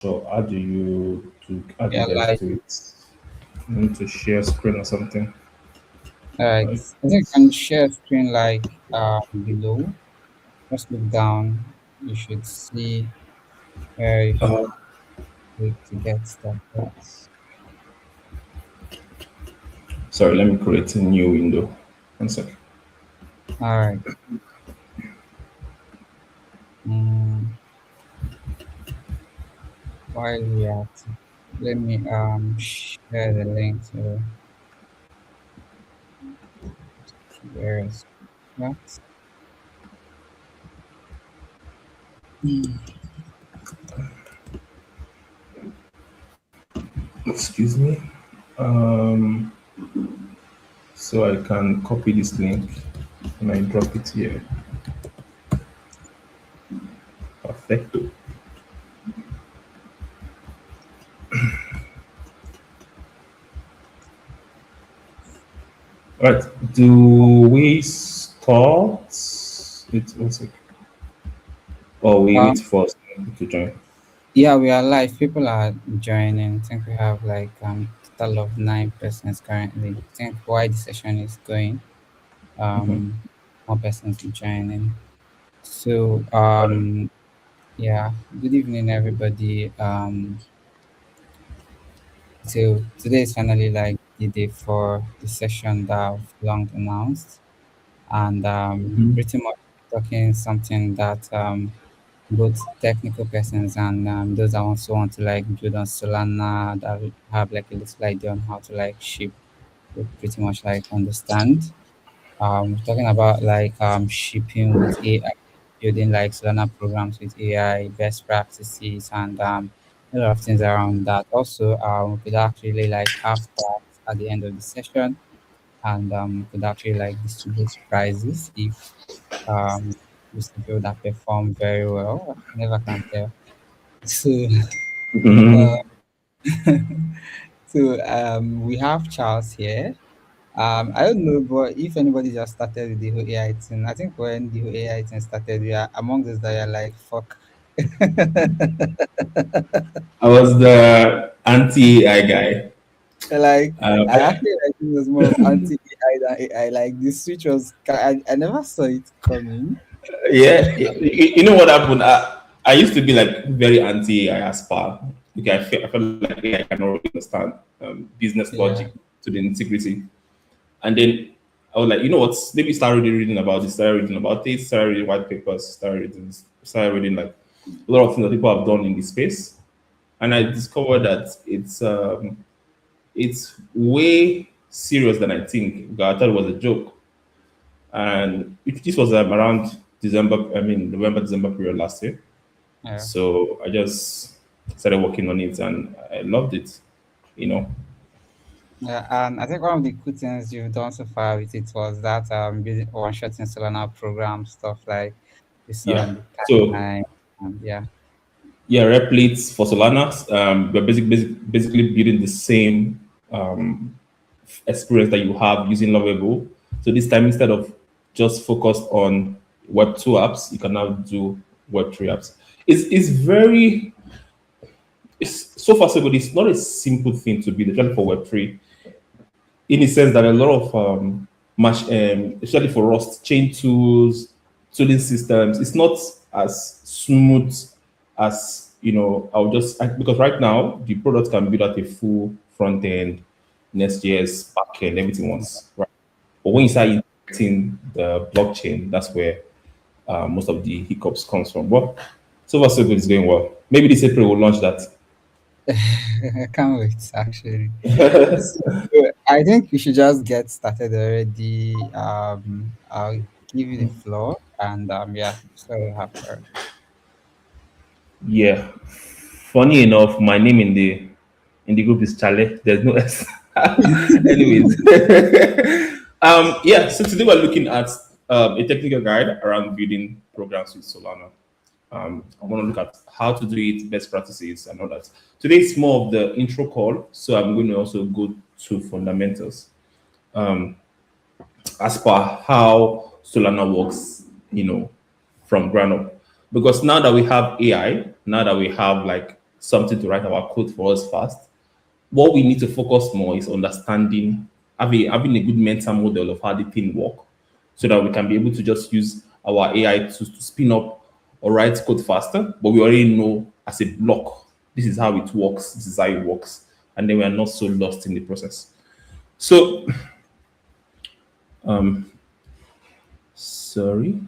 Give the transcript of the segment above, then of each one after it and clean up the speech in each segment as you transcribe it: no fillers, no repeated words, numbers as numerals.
So how do you Yeah, guys like, do it? You need to share screen or something. alright. Like, I think I can share screen like below. Just look down. You should see where you should uh, click to get started. sorry, let me create a new window. One second. Alright. Mm, while we are at it, let me share the link to where is that? Excuse me. Um, so I can copy this link and I drop it here. Perfecto. Right. Do we start? It's one second. Or we Um, wait for someone to join. yeah, we are live. People are joining. I think we have like total of 9 persons currently. I think why the session is going, um, more persons joining. So yeah, good evening everybody. So today is finally like the day for the session that I've long announced, and pretty much talking something that both technical persons and those that also want to like build on Solana that have like a little idea on how to like ship would pretty much like understand. We're talking about like shipping with AI, building like Solana programs with AI, best practices, and a lot of things around that. Also, we could actually like have that at the end of the session, and we could actually like distribute prizes if we see people that perform very well. Never can tell. So, uh, we have Charles here. I don't know, but if anybody just started with the whole AI thing, I think when the whole AI thing started, we are among those that are like, fuck. I was the anti-AI guy. Like, Uh, I actually like it was more of anti AI than AI. Like, the switch was, I never saw it coming. yeah, you know what happened? I used to be like very anti-AI as far. Okay, I felt like AI cannot really understand business logic Yeah, to the integrity. And then I was like, you know what? Maybe start reading about this, start reading about it, start reading white papers, start reading like a lot of things that people have done in this space. And I discovered that it's way serious than I think. I thought it was a joke. And this was around December, I mean November, December period last year. yeah. So I just started working on it and I loved it, you know. Yeah, and I think one of the cool things you've done so far with it was that building one shot in Solana program stuff like this Yeah. the So timeline and yeah. yeah, replicates for Solana. We're basically building the same experience that you have using Lovable. So this time, instead of just focused on Web 2 apps, you can now do Web 3 apps. It's very, it's so far so good. It's not a simple thing to build, especially for Web 3, in the sense that a lot of, especially for Rust, chain tools, tooling systems, it's not as smooth as, because right now the product can build out a full front end, Next.js, back end, everything once. Right? But when you start integrating the blockchain, that's where most of the hiccups comes from. But so far so good, it's going well. Maybe this April we'll launch that. I can't wait actually. So I think we should just get started already. I'll give you the floor and yeah, so we have her. Yeah. Funny enough, my name in the group is Chale. There's no S. Anyways, yeah. So today we're looking at a technical guide around building programs with Solana. I want to look at how to do it, best practices, and all that. Today is more of the intro call, so I'm going to also go to fundamentals as per how Solana works, from ground up. Because now that we have AI, now that we have like something to write our code for us fast. What we need to focus more is understanding, having a good mental model of how the thing work, so that we can be able to just use our AI to spin up or write code faster. But we already know as a block, this is how it works, this is how it works, and then we are not so lost in the process. So, sorry.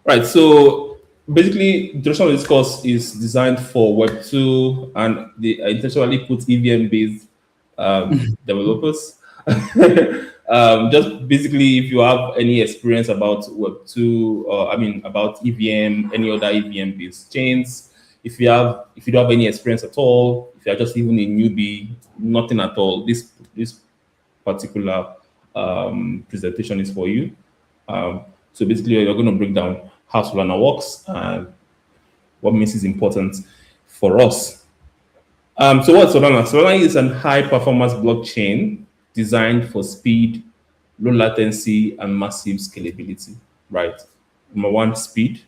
Right. So basically, the duration of this course is designed for Web 2, and they intentionally put EVM based developers. Just basically, if you have any experience about Web 2, I mean, about EVM, any other EVM based chains, if you don't have any experience at all, if you are just even a newbie, nothing at all, this particular presentation is for you. So basically, you're going to break down how Solana works and what makes it important for us. So what's Solana? Solana is an high-performance blockchain designed for speed, low latency, and massive scalability. Right. Number one, speed,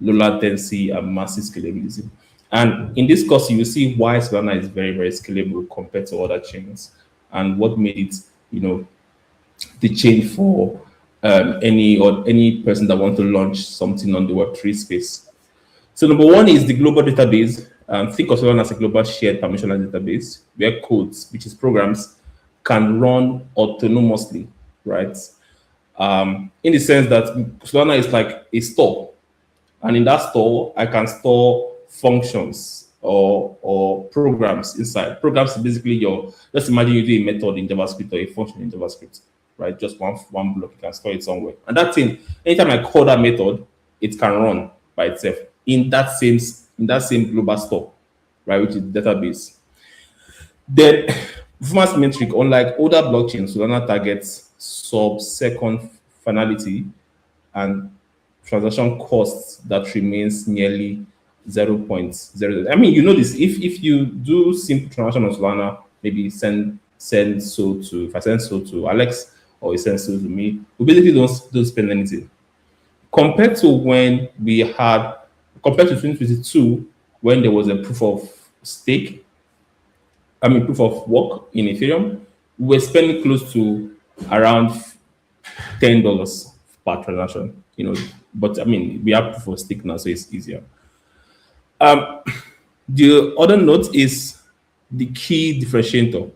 low latency, and massive scalability. And in this course, you will see why Solana is very, very scalable compared to other chains, and what made it, the chain for any person that want to launch something on the Web3 space. So number one is the global database. Think of Solana as a global shared permissionless database where codes, which is programs, can run autonomously, right? In the sense that Solana is like a store, and in that store, I can store functions or programs inside. Programs is basically just imagine you do a method in JavaScript or a function in JavaScript, right? Just one block, you can store it somewhere. And that thing, anytime I call that method, it can run by itself in that same global store, right? Which is database. Then performance metric, unlike older blockchains, Solana targets sub-second finality and transaction costs that remains nearly 0.0. I mean, you know this. If you do simple transaction on Solana, maybe if I send so to Alex or he sends so to me, we basically don't spend anything. Compared to 2022, when there was a proof of stake, proof of work in Ethereum, we were spending close to around $10 per transaction, but we have proof of stake now, so it's easier. The other note is the key differentiator.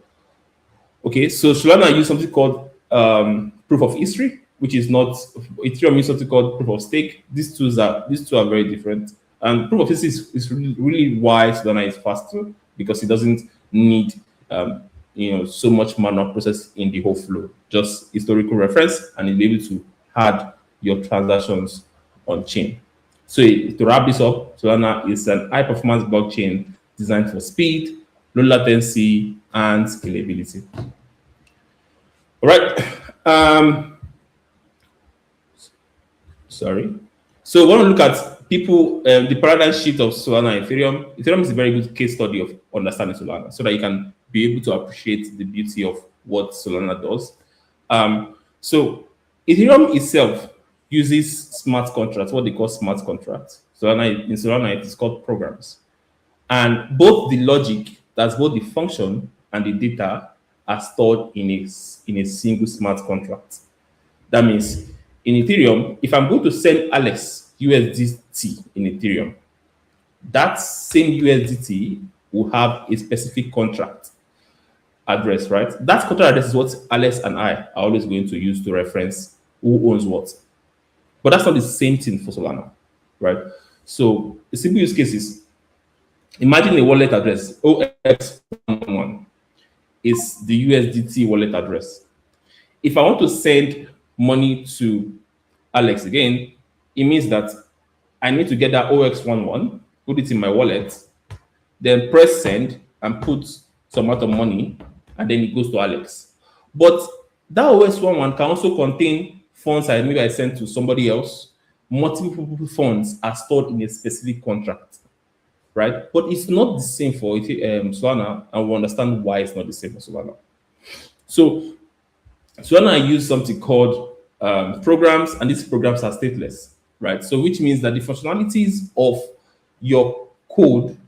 Okay, so Solana use something called proof of history, which is not Ethereum use something called proof of stake. These two are very different. And proof of history is really why Solana is faster, because it doesn't need so much manual process in the whole flow. Just historical reference, and you'll be able to add your transactions on chain. So to wrap this up, Solana is an high-performance blockchain designed for speed, low latency, and scalability. All right. Sorry. So we want to look at the paradigm shift of Solana and Ethereum. Ethereum is a very good case study of understanding Solana, so that you can be able to appreciate the beauty of what Solana does. So Ethereum itself uses smart contracts, what they call smart contracts. In Solana, it is called programs. And both the logic, that's both the function and the data, are stored in a single smart contract. That means in Ethereum, if I'm going to send Alex USDT in Ethereum, that same USDT will have a specific contract address, right? That contract address is what Alex and I are always going to use to reference who owns what. But that's not the same thing for Solana, right? So a simple use case is, imagine a wallet address, OX11 is the USDT wallet address. If I want to send money to Alex again, it means that I need to get that OX11, put it in my wallet, then press send and put some amount of money, and then it goes to Alex. But that OX11 can also contain funds I sent to somebody else. Multiple funds are stored in a specific contract, right? But it's not the same for Solana, and we understand why it's not the same for Solana. So Solana use something called programs, and these programs are stateless, right? So which means that the functionalities of your code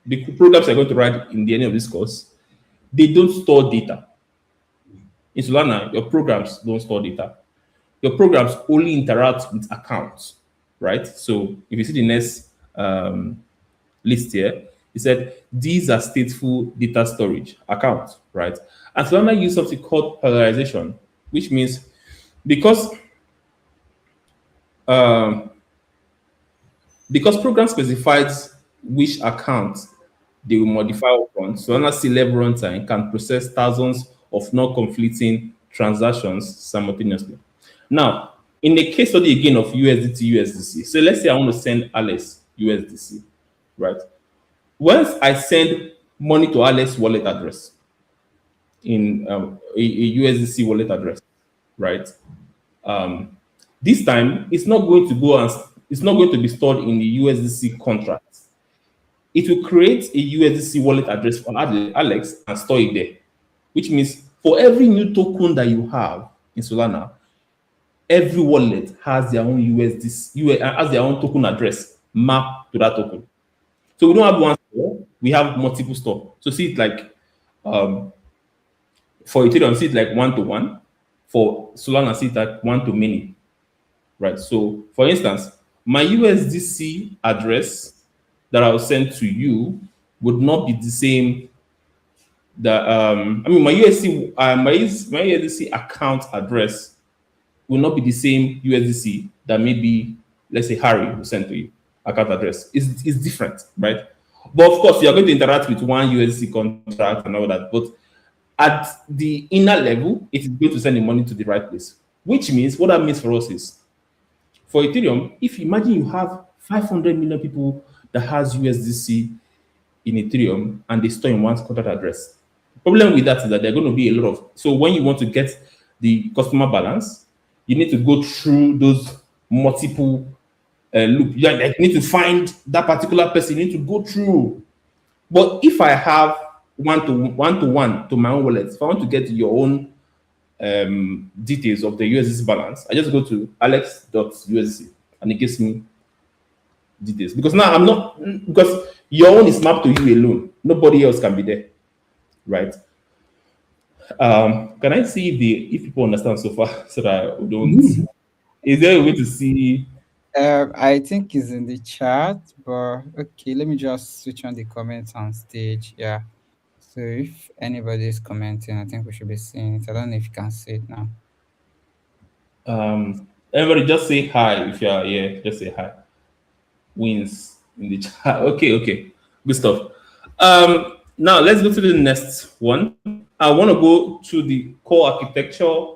the programs you're going to write in the end of this course, they don't store data. In Solana, your programs don't store data. Your programs only interact with accounts, right? So if you see the next list here, it said these are stateful data storage accounts, right? And Solana use something called polarization, which means because um, because program specifies which account they will modify upon, Solana C-level runtime can process thousands of non-conflicting transactions simultaneously. Now, in the case study again of USDT, USDC, so let's say I want to send Alex USDC, right? Once I send money to Alex's wallet address in a USDC wallet address, right? Um, this time it's not going to go and it's not going to be stored in the USDC contract. It will create a USDC wallet address for Alex and store it there, which means for every new token that you have in Solana, every wallet has their own USDC, has their own token address mapped to that token. So we don't have one store, we have multiple store. So see it like um, for Ethereum, see it like one to one. For Solana, see it like one to many, right? So for instance, my USDC address that I'll send to you would not be the same. My USC, my USDC account address will not be the same USDC that maybe, let's say, Harry will send to you. Account address is different, right? But of course, you are going to interact with one USDC contract and all that. But at the inner level, it is going to send the money to the right place. Which means what that means for us is for Ethereum, if you imagine you have 500 million people that has USDC in Ethereum and they store in one contract address. Problem with that is that there are going to be a lot of, so when you want to get the customer balance, you need to go through those multiple loop. You need to find that particular person. You need to go through. But if I have one to my own wallet, if I want to get your own details of the USDC balance, I just go to alex.usdc and it gives me details. Because now I'm not, because your own is mapped to you alone. Nobody else can be there, right? Can I see if people understand so far so that I don't? Is there a way to see? I think it's in the chat, but okay, let me just switch on the comments on stage. Yeah. So if anybody is commenting, I think we should be seeing it. I don't know if you can see it now. Everybody just say hi if you are here. Just say hi. Wins in the chat. Okay. Good stuff. Now let's go to the next one. I want to go to the core architecture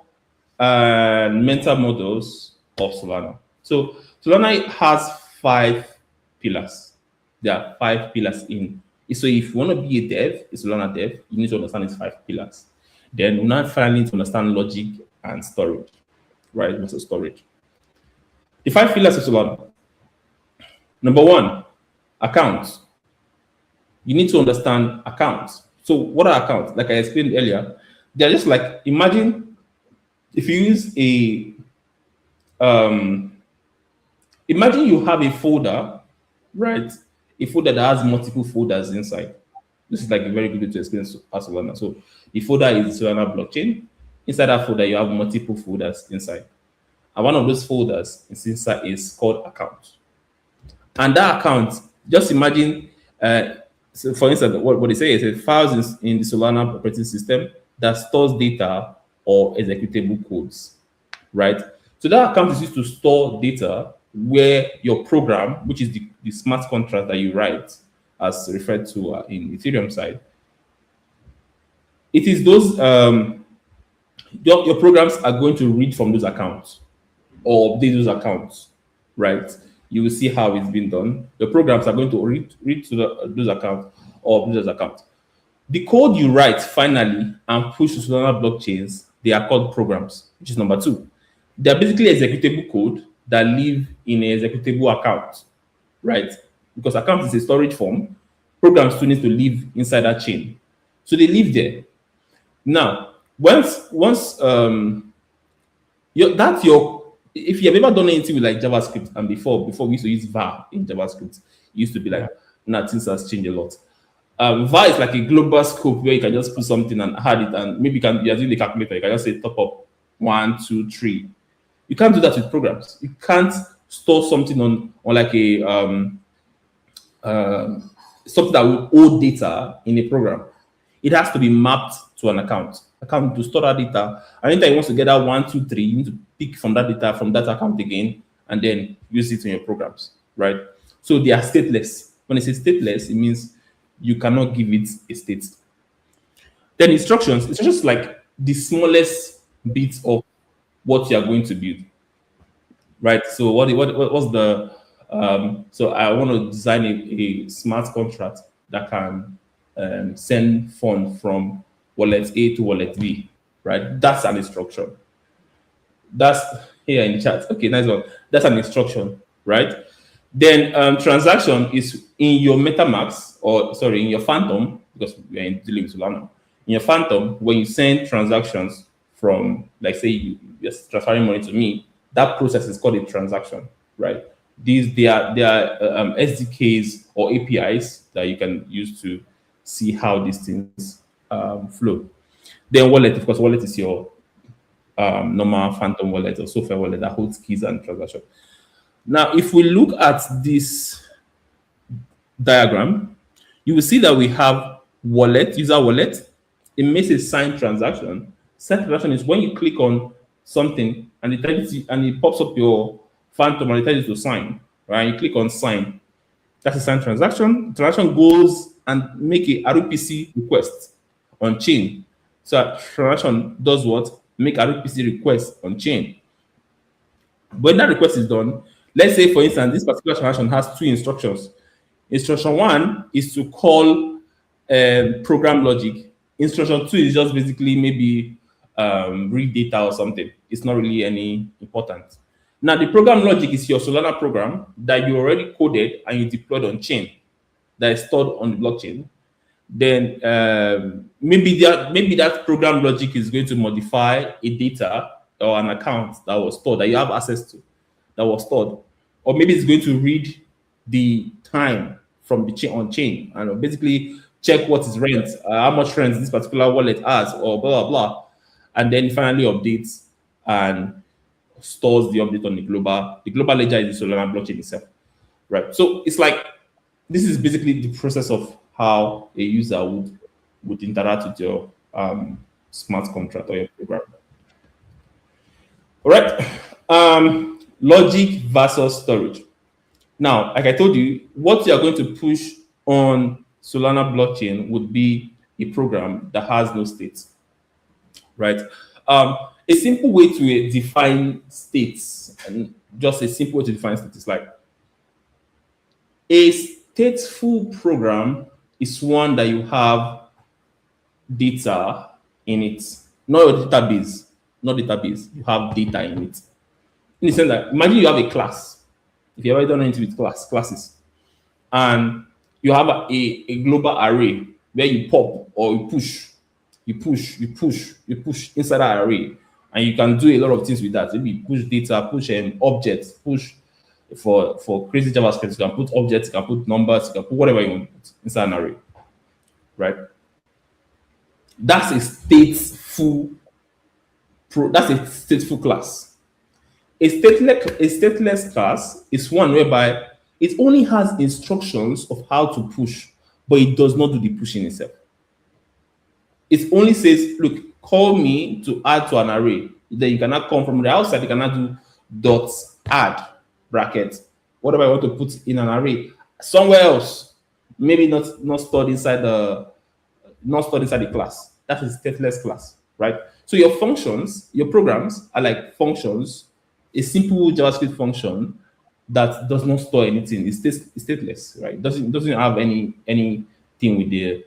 and mental models of Solana. So Solana has 5 pillars. There are 5 pillars in. So if you want to be a dev, a Solana dev, you need to understand its 5 pillars. Then we now finally need to understand logic and storage, right? Also storage. The 5 pillars of Solana. Number 1, accounts. You need to understand accounts. So what are accounts? Like I explained earlier, they're just like, imagine if you use imagine you have a folder, right? A folder that has multiple folders inside. This is like a very good way to explain Solana. So the folder is Solana blockchain. Inside that folder, you have multiple folders inside. And one of those folders is called account. And that account, just imagine, so for instance, what they say is it files in the Solana operating system that stores data or executable codes, right? So that account is used to store data where your program, which is the smart contract that you write, as referred to in Ethereum side, it is those, your programs are going to read from those accounts or update those accounts, right? You will see how it's been done. The programs are going to read to those accounts or those accounts. The code you write finally and push to Solana blockchains, they are called programs, which is number 2. They are basically executable code that live in an executable account, right? Because account is a storage form, programs still need to live inside that chain. So they live there. Now, once if you have ever done anything with like JavaScript, and before we used to use var in JavaScript, it used to be like, now things has changed a lot. var is like a global scope where you can just put something and add it, and maybe you're using the calculator, you can just say top up 1, 2, 3. You can't do that with programs. You can't store something on like a um, something that will hold data in a program. It has to be mapped to an account to store that data. And anytime you want to get that 1, 2, 3, you need to pick from that data from that account again, and then use it in your programs, right? So they are stateless. When I say stateless, it means you cannot give it a state. Then instructions, it's just like the smallest bits of what you are going to build, right? So what's the so I want to design a smart contract that can send funds from wallet A to wallet B, right? That's an instruction. That's here in chat. Okay, nice one. That's an instruction, right? Then transaction is in your MetaMask, or sorry, in your Phantom, because we are dealing with Solana. In your Phantom, when you send transactions from, like, say, you're transferring money to me, that process is called a transaction, right? They are SDKs or APIs that you can use to see how these things flow. Then wallet, of course, wallet is your normal Phantom wallet or software wallet that holds keys and transaction. Now, if we look at this diagram, you will see that we have wallet, user wallet. It makes a signed transaction. Signed transaction is when you click on something and it pops up your Phantom and it tells you to sign, right? You click on sign. That's a signed transaction. Transaction goes and make a RPC request on chain. So a transaction does what? Make a RPC request on chain. When that request is done, let's say, for instance, this particular transaction has 2 instructions. Instruction 1 is to call program logic. Instruction 2 is just basically maybe read data or something. It's not really any important. Now, the program logic is your Solana program that you already coded and you deployed on chain, that is stored on the blockchain. Then maybe that program logic is going to modify a data or an account that was stored, that you have access to, that was stored, or maybe it's going to read the time from the chain on chain and basically check what is rent, how much rent this particular wallet has, or blah blah blah, and then finally updates and stores the update on the global. The global ledger is the Solana blockchain itself, right? So it's like this is basically the process of how a user would interact with your smart contract or your program. All right. Logic versus storage. Now, like I told you, what you are going to push on Solana blockchain would be a program that has no state, right? A simple way to define states, and just a simple way to define states, is like a stateful program is one that you have data in it, not your database, not database. You have data in it. In the sense that imagine you have a class. If you ever done anything with classes, and you have a global array where you pop or you push inside that array, and you can do a lot of things with that. Maybe push data, push objects, push for crazy JavaScript. You can put objects, you can put numbers, you can put whatever you want to put inside an array, right? That's a stateful class. A stateless class is one whereby it only has instructions of how to push, but it does not do the pushing itself. It only says, look, call me to add to an array. Then you cannot come from the outside, you cannot do dot add bracket, whatever I want to put in an array somewhere else, maybe not stored inside the class. That is stateless class, right? So your functions, your programs are like functions, a simple JavaScript function that does not store anything. It's stateless, right? It doesn't have anything with the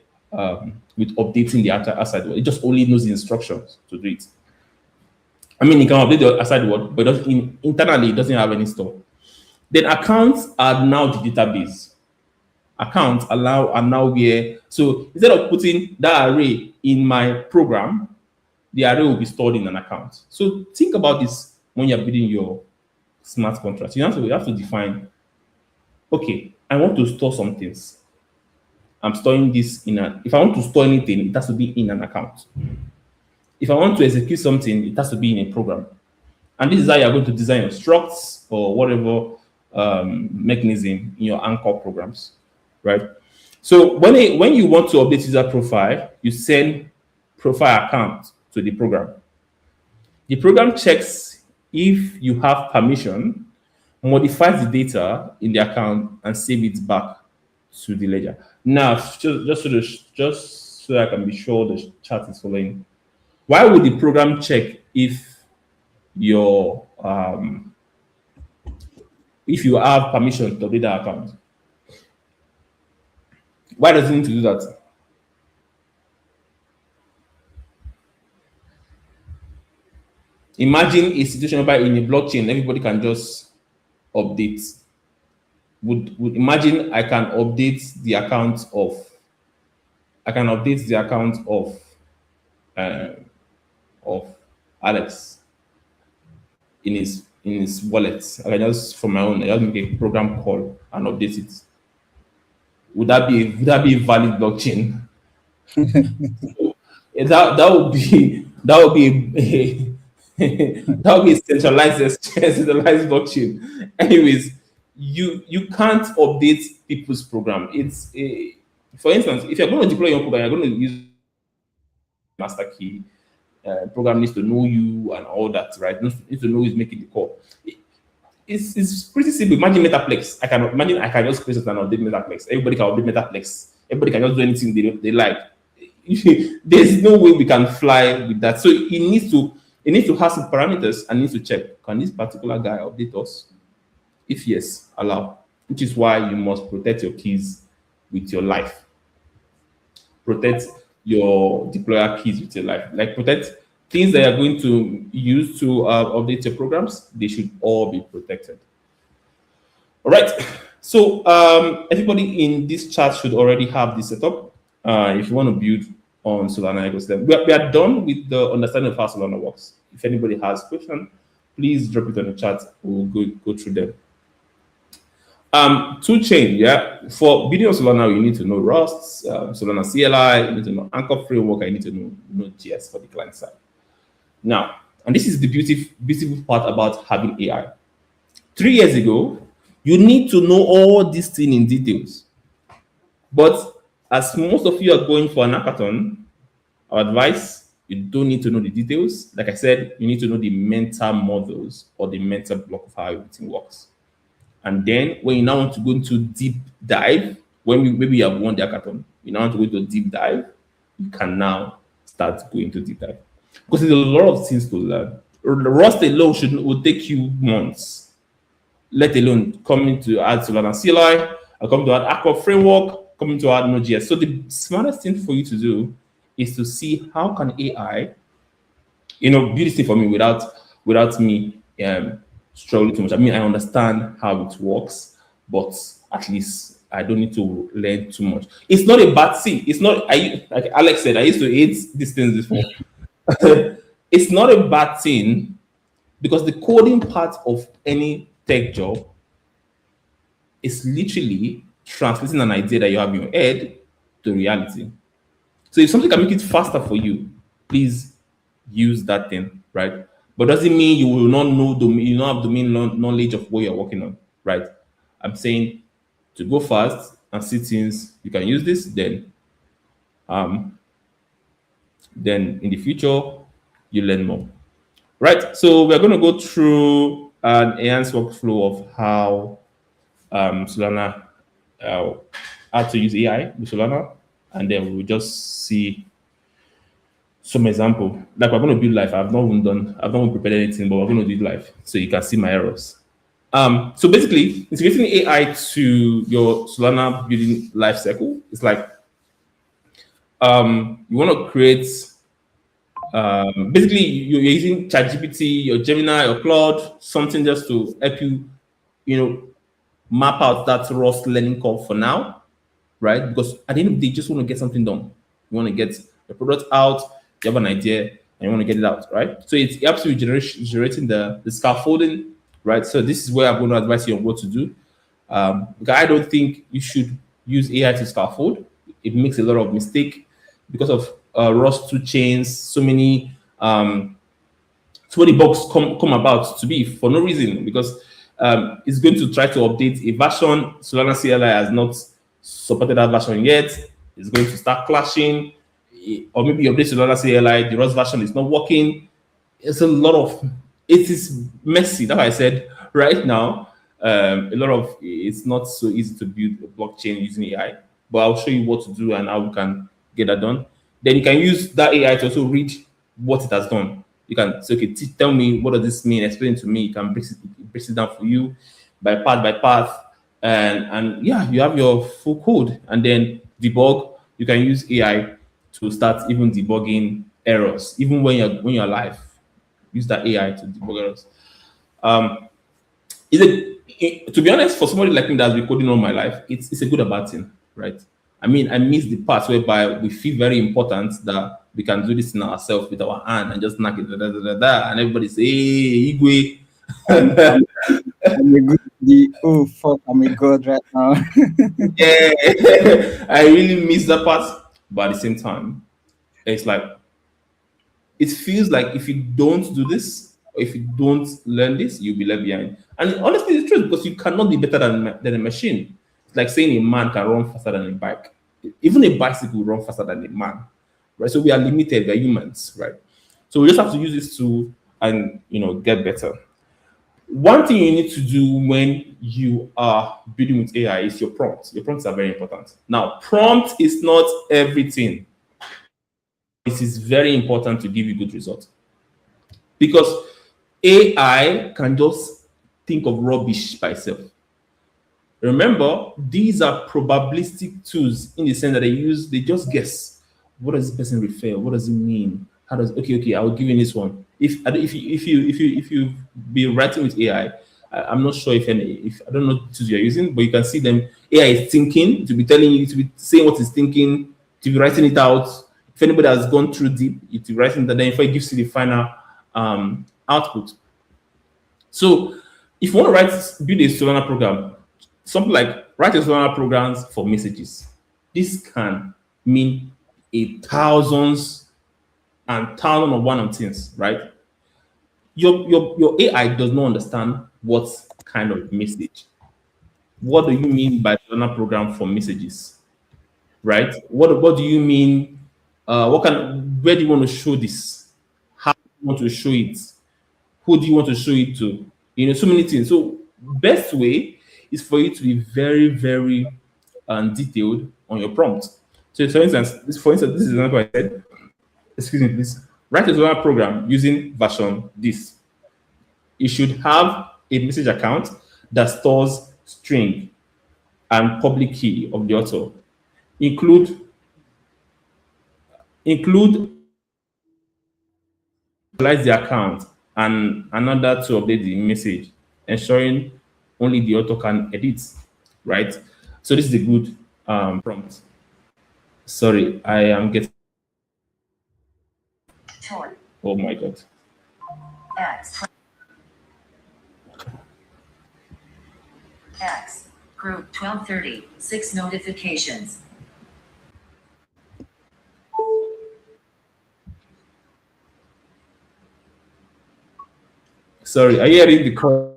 with updating the outside world. It just only knows the instructions to do it. I mean, it can update the outside world, but internally it doesn't have any store. Then accounts are now the database. Accounts are now where, so instead of putting that array in my program, the array will be stored in an account. So think about this when you're building your smart contract. You have to define, okay, I want to store some things. I'm storing this in a. If I want to store anything, it has to be in an account. If I want to execute something, it has to be in a program. And this is how you're going to design your structs or whatever mechanism in your anchor programs, right? So when you want to update user profile, you send profile account to the program. The program checks if you have permission, modifies the data in the account, and save it back to the ledger. Now, just so I can be sure the chat is following. Why would the program check your if you have permission to update that account? Why does it need to do that? Imagine a situation where in a blockchain everybody can just update. Would imagine I can update the account uh, of Alex in his wallet. I can just from my own, I just make a program call and update it. Would that be a valid blockchain? That would be that would be a centralized blockchain. Anyways, you can't update people's program. For instance, if you're going to deploy your program, you're going to use master key. Program needs to know you and all that, right? Needs to know who's making the call. It's pretty simple. Imagine Metaplex. I can just create an update Metaplex. Everybody can update Metaplex. Everybody can just do anything they like. There's no way we can fly with that. So it needs to have some parameters and needs to check, can this particular guy update us? If yes, allow. Which is why you must protect your keys with your life. Protect your deployer keys with your life. Like protect things that you're going to use to update your programs. They should all be protected. All right. So everybody in this chat should already have this setup. If you want to build on Solana ecosystem, we are done with the understanding of how Solana works. If anybody has questions, please drop it on the chat. We'll go through them. Toolchain, yeah. For building on Solana, you need to know Rust, Solana CLI, you need to know Anchor framework, and you need to know Node.js for the client side. Now, and this is the beautiful part about having AI. 3 years ago, you need to know all these things in details. But as most of you are going for an hackathon, our advice, you don't need to know the details. Like I said, you need to know the mental models or the mental block of how everything works. And then when you now want to go into deep dive, maybe you have won the hackathon, you now want to go into deep dive, you can now start going to deep dive. Because there's a lot of things to learn. The Rust alone will take you months, let alone coming to add Solana CLI, or coming to add Aqua framework, coming to add Node.js. So the smartest thing for you to do is to see how can AI, build this thing for me without me struggling too much. I mean, I understand how it works, but at least I don't need to learn too much. It's not a bad thing. It's not. Like Alex said, I used to hate these things before. It's not a bad thing because the coding part of any tech job is literally translating an idea that you have in your head to reality. So if something can make it faster for you, please use that thing, right? But doesn't mean you will not know you don't have domain knowledge of what you're working on, right? I'm saying to go fast and see things you can use this, then in the future you learn more, right? So we're going to go through an enhanced workflow of how Solana, how to use AI with Solana, and then we'll just see some example. Like we're going to build live. I've not even prepared anything, but we're going to do it live so you can see my errors. So basically, integrating AI to your Solana building life cycle is like you want to create. Basically, you're using ChatGPT, your Gemini, or Claude, something just to help you, map out that Rust learning curve for now, right? Because at the end of the day, you just want to get something done. You want to get the product out. You have an idea and you want to get it out, right? So it helps you generating the scaffolding, right? So this is where I'm going to advise you on what to do. Because I don't think you should use AI to scaffold. it makes a lot of mistake because of Rust 2 chains, so many bugs come about to be for no reason because it's going to try to update a version. Solana CLI has not supported that version yet. It's going to start clashing, or maybe you update Solana CLI, the Rust version is not working. It's a lot of it is messy. That's why I said right now, a lot of it's not so easy to build a blockchain using AI. But I'll show you what to do and how we can get that done. Then you can use that AI to also read what it has done. You can say, okay, tell me what does this mean? Explain it to me. You can break it down for you by path, and yeah, you have your full code. And then debug. You can use AI to start even debugging errors, even when you're live. Use that AI to debug errors. Um, to be honest, for somebody like me that's been coding all my life, it's a good and bad thing, right? I mean, I miss the part whereby we feel very important that we can do this in ourselves with our hand and just knock it, and everybody say, hey, Igwe. I'm, I'm, I'm a good, oh, fuck, I'm a god right now. Yeah, I really miss that part. But at the same time, it's like it feels like if you don't do this, or if you don't learn this, you'll be left behind. And honestly, it's true because you cannot be better than a machine. It's like saying a man can run faster than a bike. Even a bicycle will run faster than a man, right? So we are limited. We are humans, right? So we just have to use this tool and get better. One thing you need to do when you are building with AI is your prompts. Your prompts are very important. Now, prompt is not everything. It is very important to give you good results because AI can just think of rubbish by itself. Remember, these are probabilistic tools in the sense that they just guess. What does this person refer? What does it mean? How does okay, I will give you this one. If you be writing with AI, I'm not sure if I don't know what tools you're using, but you can see them. AI is thinking to be telling you to be saying what it's thinking, to be writing it out. If anybody has gone through deep, it will write it, and then if it gives you the final output. So if you want to build a Solana program, something like write a Solana programs for messages. This can mean a thousands and thousands of one of things, right? Your AI does not understand what kind of message. What do you mean by Solana program for messages, right? What do you mean? Where do you want to show this? How do you want to show it? Who do you want to show it to? So many things. So best way is for you to be very, very detailed on your prompt. So for instance, this is example I said. Excuse me, please. Write a Solana program using version this. You should have a message account that stores string and public key of the author. Include utilize the account and another to update the message, ensuring only the author can edit, right? So this is a good prompt. Sorry, I am getting. Oh my god. X group 12:30 6 notifications. Sorry, are you hearing the call?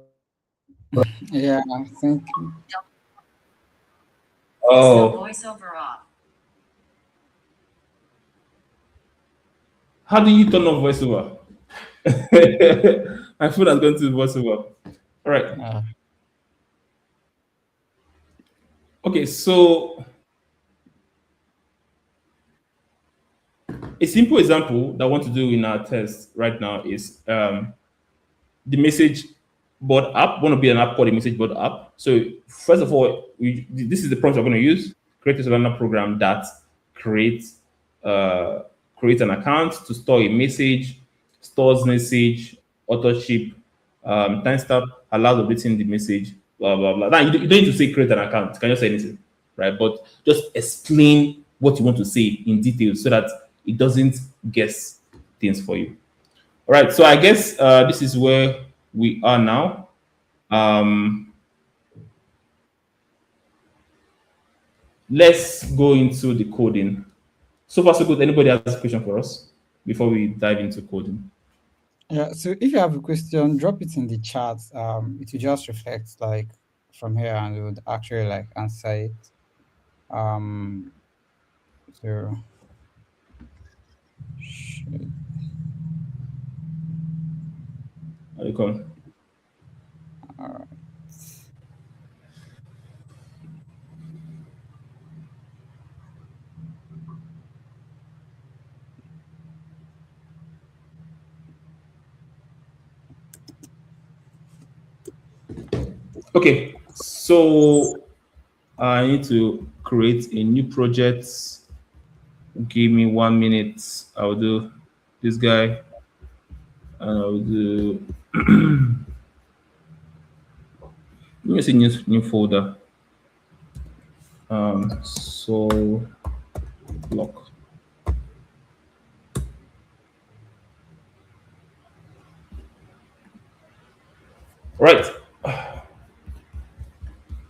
Yeah, thank you. Oh, Voiceover off. how do you turn on voiceover? My phone has gone to voiceover. All right. Okay, so a simple example that I want to do in our test right now is the message board app. Want to be an app called a message board app. So first of all, this is the prompt we're going to use. Create a Solana program that creates create an account to store a message, stores message, authorship, timestamp, allows updating the message, blah blah blah. Now you don't need to say create an account. You can just say anything, right? But just explain what you want to say in detail so that it doesn't guess things for you. All right, so I guess this is where we are now. let's go into the coding. So far, so good. Anybody has a question for us before we dive into coding? Yeah, so if you have a question, drop it in the chat. It will just reflect like from here and we would actually like answer it. Um, so should, Are you come? uh, Okay, so I need to create a new project. Give me 1 minute. I'll do this guy, and I'll do. Let me see new folder. So lock. Right.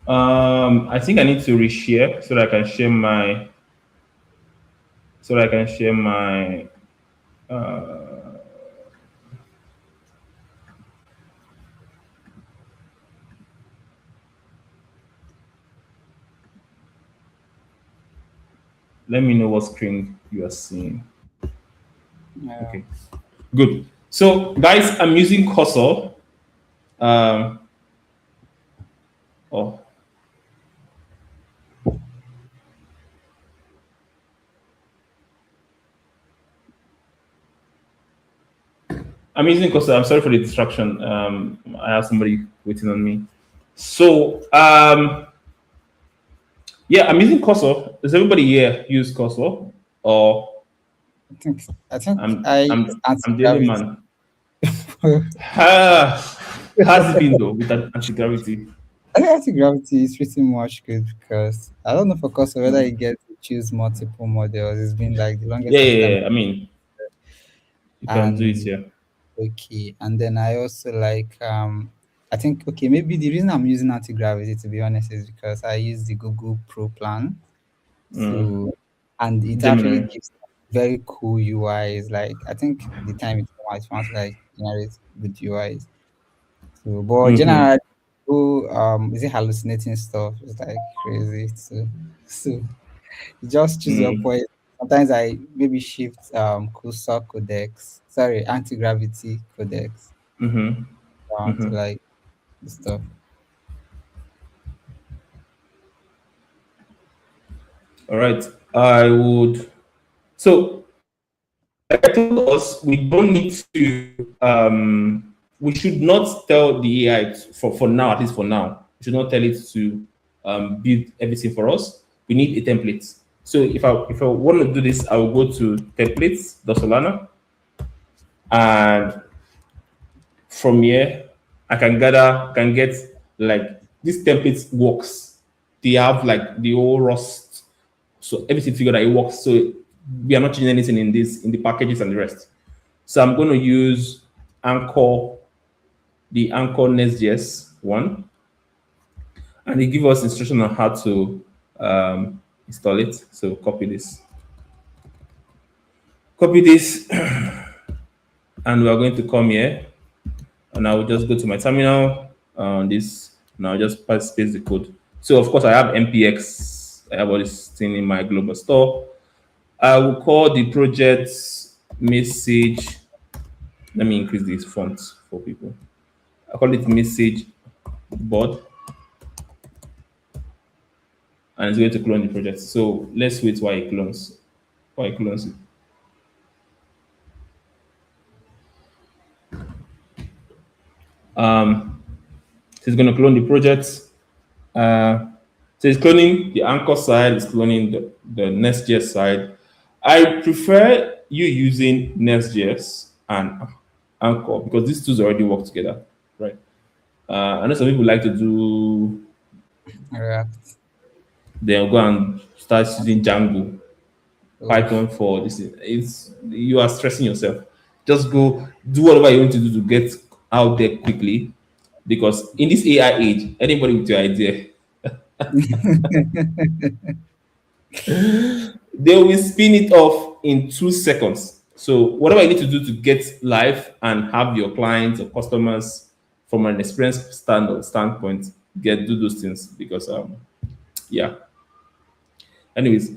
I think I need to reshare so that I can share my. So that I can share my. Let me know what screen you are seeing. yeah. Okay, good. So, guys, I'm using Cursor. Um, oh, I'm using Cursor. I'm sorry for the distraction. I have somebody waiting on me. So, yeah, I'm using Cursor. Does everybody here use Cursor? Or I think I think I'm I use I'm I'm the only anti-gravity. man. How's it been though with that anti-gravity? I think anti-gravity is pretty much good because I don't know for course whether you Mm. get to choose multiple models. It's been like the Yeah, longest of yeah, time. yeah. I mean, you can do it And here. okay, and then I also like I think okay maybe the reason I'm using anti-gravity to be honest is because I use the Google Pro plan. Mm. So and it actually Gemini. gives very cool UIs. Like I think the time it's found to like generate good UIs. So but Mm-hmm. generally is it hallucinating stuff? It's like crazy. So you just choose your Mm. point. Sometimes I maybe shift cursor codecs, sorry, anti-gravity codecs Mm-hmm. to Mm-hmm. like the stuff. All right. I would. So like I told us, we don't need to. We should not tell the AI for now, at least for now. We should not tell it to build everything for us. We need a template. So if I want to do this, I will go to templates, the Solana, and from here I can get like this template works. They have like the whole Rust, so everything figured out it works. So we are not changing anything in the packages and the rest. So I'm going to use Anchor, the Anchor Nest.js one, and it gives us instruction on how to install it. So copy this, and we are going to come here, and I will just go to my terminal on this, and I'll just paste the code. So of course I have npx, I have all this thing in my global store. I will call the project message. Let me increase these fonts for people. I call it message board, and it's going to clone the project. So let's wait while it clones. While it clones it. So it's going to clone the project. So it's cloning the Anchor side, it's cloning the Nest.js side. I prefer you using Nest.js and Anchor because these tools already work together, right? I know some people like to do, React. they'll go and start using Django, Oh, Python for this. It's you are stressing yourself. Just go do whatever you want to do to get out there quickly, because in this AI age, anybody with your idea. They will spin it off in 2 seconds. So whatever you need to do to get live and have your clients or customers from an experience standpoint, do those things because yeah. Anyways,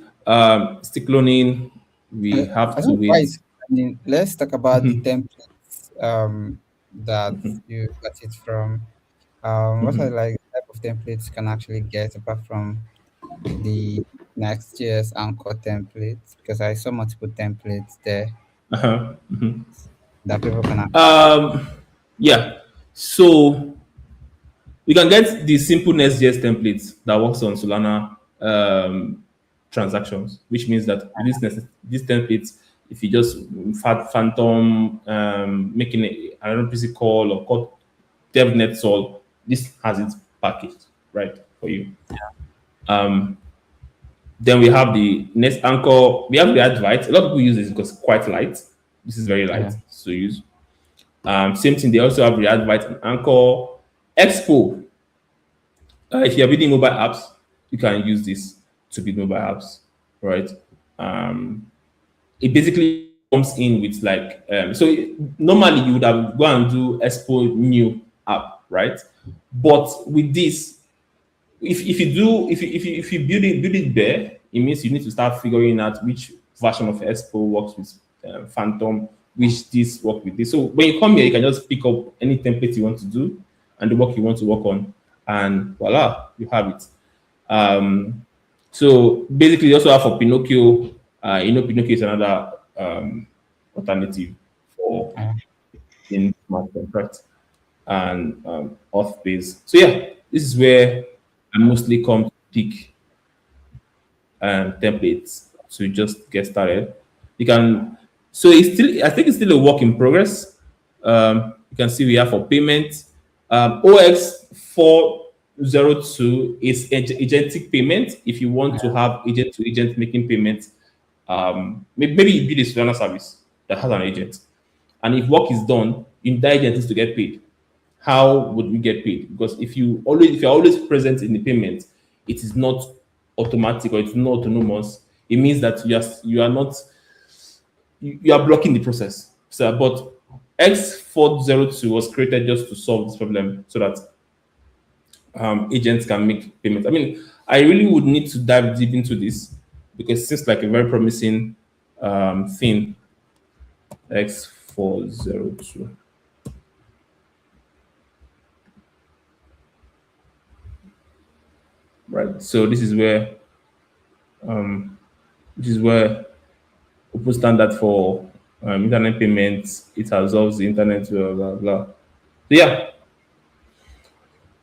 stick cloning, we I have to don't know why. wait. I mean, let's talk about the templates that you got it from. What are like type of templates you can actually get apart from the Next.js Anchor templates? Because I saw multiple templates there Uh-huh. that people can actually. Um, yeah. So we can get the simple Next.js templates that works on Solana transactions, which means that with these templates, if you just phantom making another PC call or call DevNet solve, this has it packaged right for you. Um, then we have the next anchor. We have the Advite. A lot of people use this because it's quite light. This is very light Yeah, to use. Same thing. They also have the Advite and Anchor Expo. If you're building mobile apps, you can use this to build mobile apps, right? Um, it basically comes in with like normally you would have go and do Expo new app, right? But with this, if you do if you build it there, it means you need to start figuring out which version of Expo works with Phantom, which this work with this. So when you come here, you can just pick up any template you want to do and the work you want to work on, and voila, you have it. Um, so basically, you also have for Pinocchio. Pinocchio is another alternative for yeah, in smart contract and auth base. So yeah, this is where I mostly come to pick templates to just get started. You can so it's still I think it's still a work in progress. You can see we have for payment. OX 402 is agentic payment. If you want to have agent to agent making payments, maybe you build a Solana service that has an agent, and if work is done, that agent needs to get paid. How would we get paid? Because if you're always present in the payment, it is not automatic or it's not autonomous. It means that you are not you are blocking the process. So, but X402 was created just to solve this problem so that agents can make payments. I mean, I really would need to dive deep into this because it seems like a very promising thing. X402. Right. So this is where open standard for internet payments. It absorbs the internet, blah blah blah. So yeah.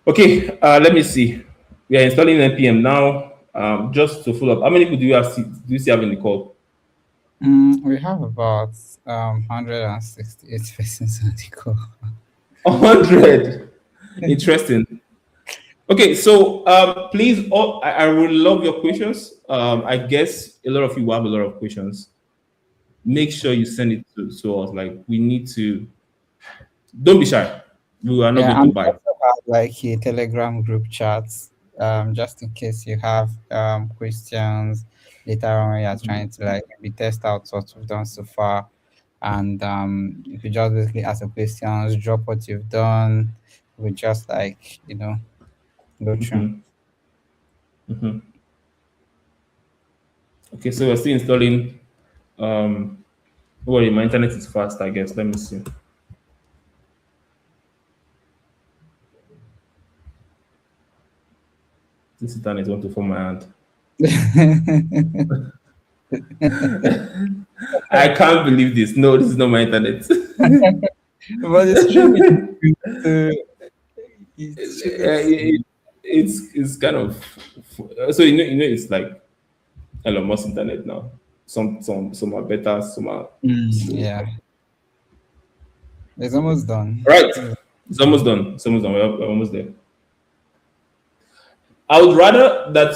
Okay. Let me see. We are installing npm now. Just to follow up, how many people do you see have in the call? we have about 168 persons on the call. 100. Interesting. Okay, so please, I would love your questions. I guess a lot of you will have a lot of questions. Make sure you send it to us. Like we need to. Don't be shy. We are not Yeah, going to and we bite. also have like a Telegram group chat, just in case you have questions later on when you're trying to like maybe test out what we've done so far. And you could just basically ask the questions, drop what you've done. We just like, go through. Mhm, mhm. Okay, so we're still installing. Um, don't worry, my internet is fast. I guess. Let me see. This internet want to form my hand. I can't believe this. No, this is not my internet. But it's true. It shouldn't. It's kind of so it's like Elon Musk internet now. Some are better, some are slow. Yeah, it's almost done. Right, it's almost done. It's almost done. We're almost there. I would rather that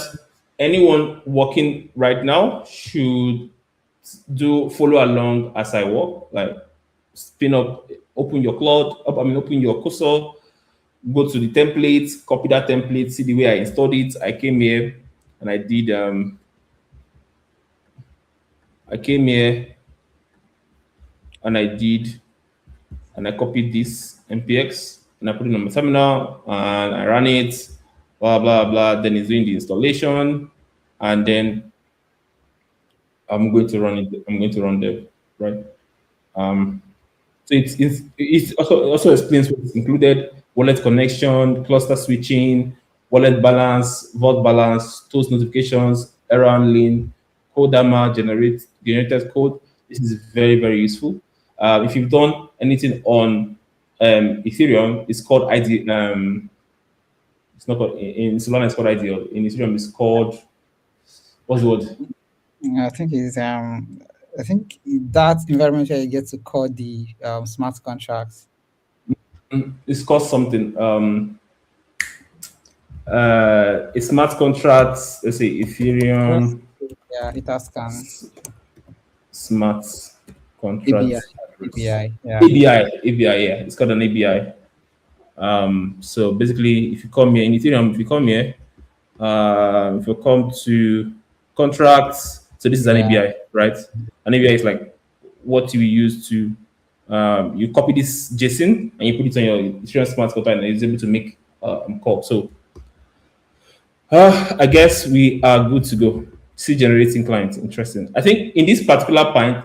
anyone working right now should do follow along as I walk, like spin up, open your cloud, open your cursor, go to the templates, copy that template, see the way I installed it. I came here and I did I came here and I copied this MPX and I put it on my terminal and I ran it, blah blah blah. Then it's doing the installation, and then I'm going to run it. I'm going to run them, right? Um, so it's also explains what is included: wallet connection, cluster switching, wallet balance, vault balance, tools notifications, error handling, codama generated code. This is very useful. If you've done anything on Ethereum, it's called ID. It's not called in Solana. It's called IDL. In Ethereum, it's called what's the word? I think it's I think that environment where you get to call the smart contracts. It's called something. A smart contracts. Let's say Ethereum Yeah, it has can smart ABI, contracts. ABI, yeah. ABI, yeah. It's called an ABI. So basically, if you come here in Ethereum, if you come to contracts, so this is an Yeah. ABI, right? An ABI is like what you use to you copy this JSON and you put it on your Ethereum smart contract, and it's able to make call. So I guess we are good to go. See generating clients, interesting. I think in this particular point,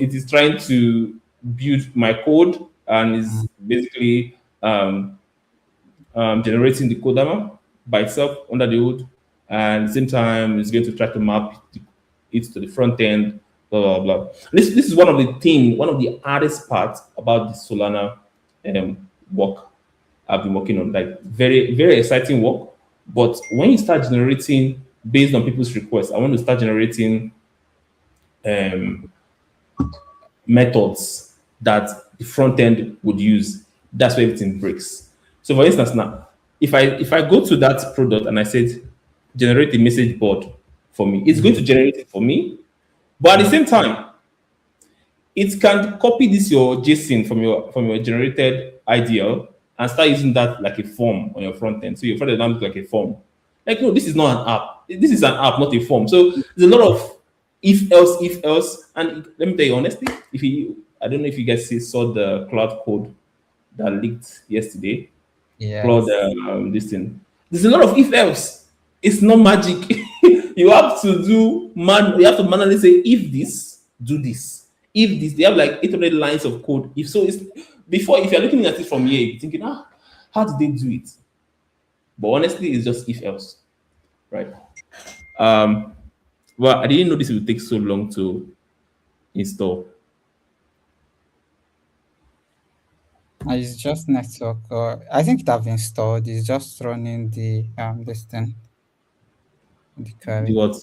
it is trying to build my code and is basically generating the codama by itself under the hood, and at the same time, it's going to try to map it to the front end. Blah blah blah. This is one of the hardest parts about the Solana work I've been working on. Like very exciting work. But when you start generating based on people's requests, I want to start generating um, methods that the front end would use. That's where everything breaks. So, for instance, now if I go to that product and I said generate a message board for me, it's going to generate it for me. But at the same time, it can copy this your JSON from your generated IDL and start using that like a form on your front end. So your front end now looks like a form. Like, no, this is not an app. This is an app, not a form. So there's a lot of if else. And let me tell you honestly, if you I don't know if you guys saw the cloud code that leaked yesterday. Cloud Yes. this thing. There's a lot of if else. It's not magic. You have to you have to manually say if this, do this. If this, they have like 800 lines of code. If so, it's before if you're looking at it from here, you're thinking, how did they do it? But honestly, it's just if else, right? Well, I didn't know this would take so long to install. It's just network. I think it have installed. It's just running the this thing, the The query. what?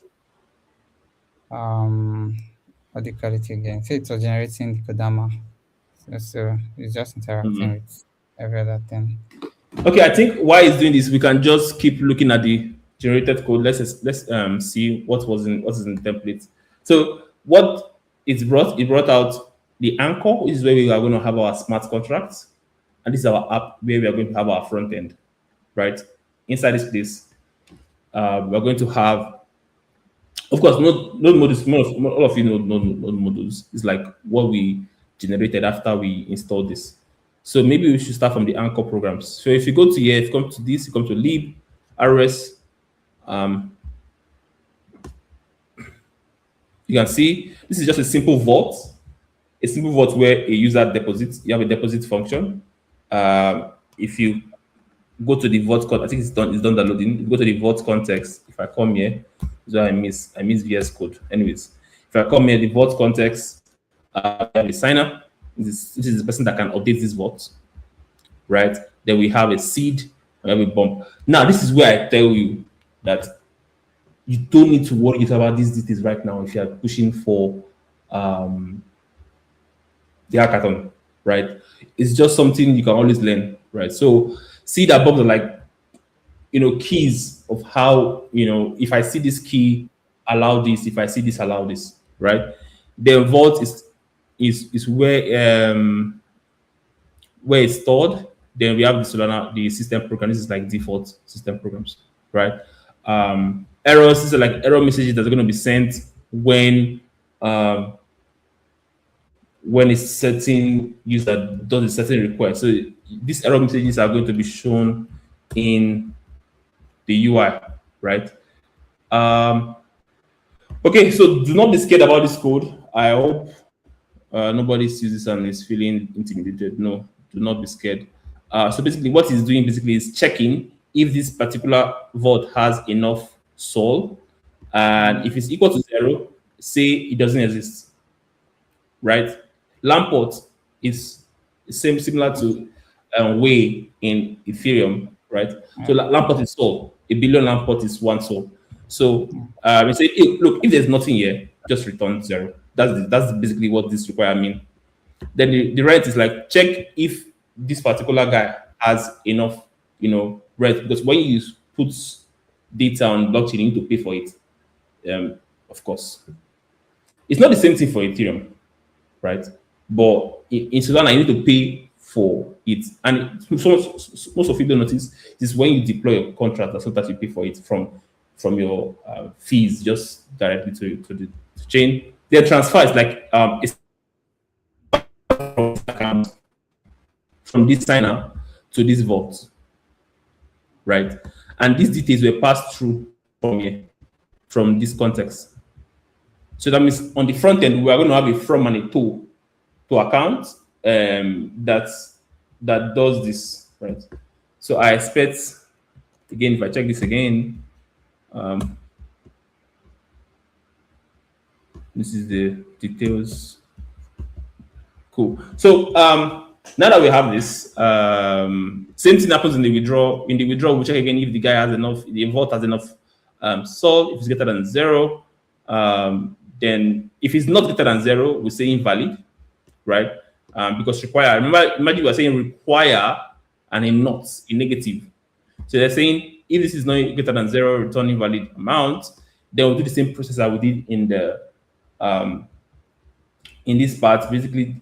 What do you call it again? So it's generating the Kodama. So it's just interacting with every other thing. Okay, I think why it's doing this, we can just keep looking at the generated code. Let's see what is in the template. So what it brought out the anchor, which is where we are going to have our smart contracts, and this is our app where we are going to have our front end, right? Inside this place, we're going to have, of course, node modules. All of you know node modules. It's like what we generated after we installed this. So maybe we should start from the anchor programs. So if you go to here, if you come to this, you come to lib, rs, you can see this is just a simple vault. A simple vault where a user deposits. You have a deposit function. If you go to the vault code, I think it's done downloading. If you go to the vault context. If I come here, is where I miss VS Code. Anyways, if I come here, the vault context, I have a signer. This is the person that can update this vault, right? Then we have a seed, we have a bump. Now, this is where I tell you that you don't need to worry about these details right now if you are pushing for the hackathon, right? It's just something you can always learn, right? So see that bumps are like, keys of how, if I see this key, allow this. If I see this, allow this, right? The vault is where it's stored. Then we have the Solana, the system program. This is like default system programs, right? Errors, these are like error messages that are going to be sent when um, when a certain user does a certain request. So these error messages are going to be shown in the UI, right? Okay, so do not be scared about this code. I hope nobody sees this and is feeling intimidated. No, do not be scared. So basically, what it's doing basically is checking if this particular vault has enough sol, and if it's equal to 0, say it doesn't exist, right? Lamport is similar to way in Ethereum, right? So Lamport is sol. A billion Lamport is one sol. So we say, hey, look, if there's nothing here, just return 0. That's basically what this require mean. Then the right is like check if this particular guy has enough, right? Because when you put data on blockchain, you need to pay for it. Of course, it's not the same thing for Ethereum, right? But in Solana, you need to pay for it, and most of you don't notice is when you deploy a contract, that's not that you pay for it from your fees just directly to the chain. Their transfer is like account from this signer to this vault, right? And these details were passed through from here, from this context. So that means on the front end, we are going to have a from and a to account that does this, right? So I expect, again, if I check this again, this is the details. Cool. So now that we have this, same thing happens in the withdrawal. In the withdrawal, we check again if the guy has enough, the vault has enough sol. If it's greater than 0, then if it's not greater than 0, we say invalid, right? Because require. Remember, imagine we are saying require and a not, a negative. So they're saying if this is not greater than 0, return invalid amount. Then we'll do the same process that we did in the in this part. Basically,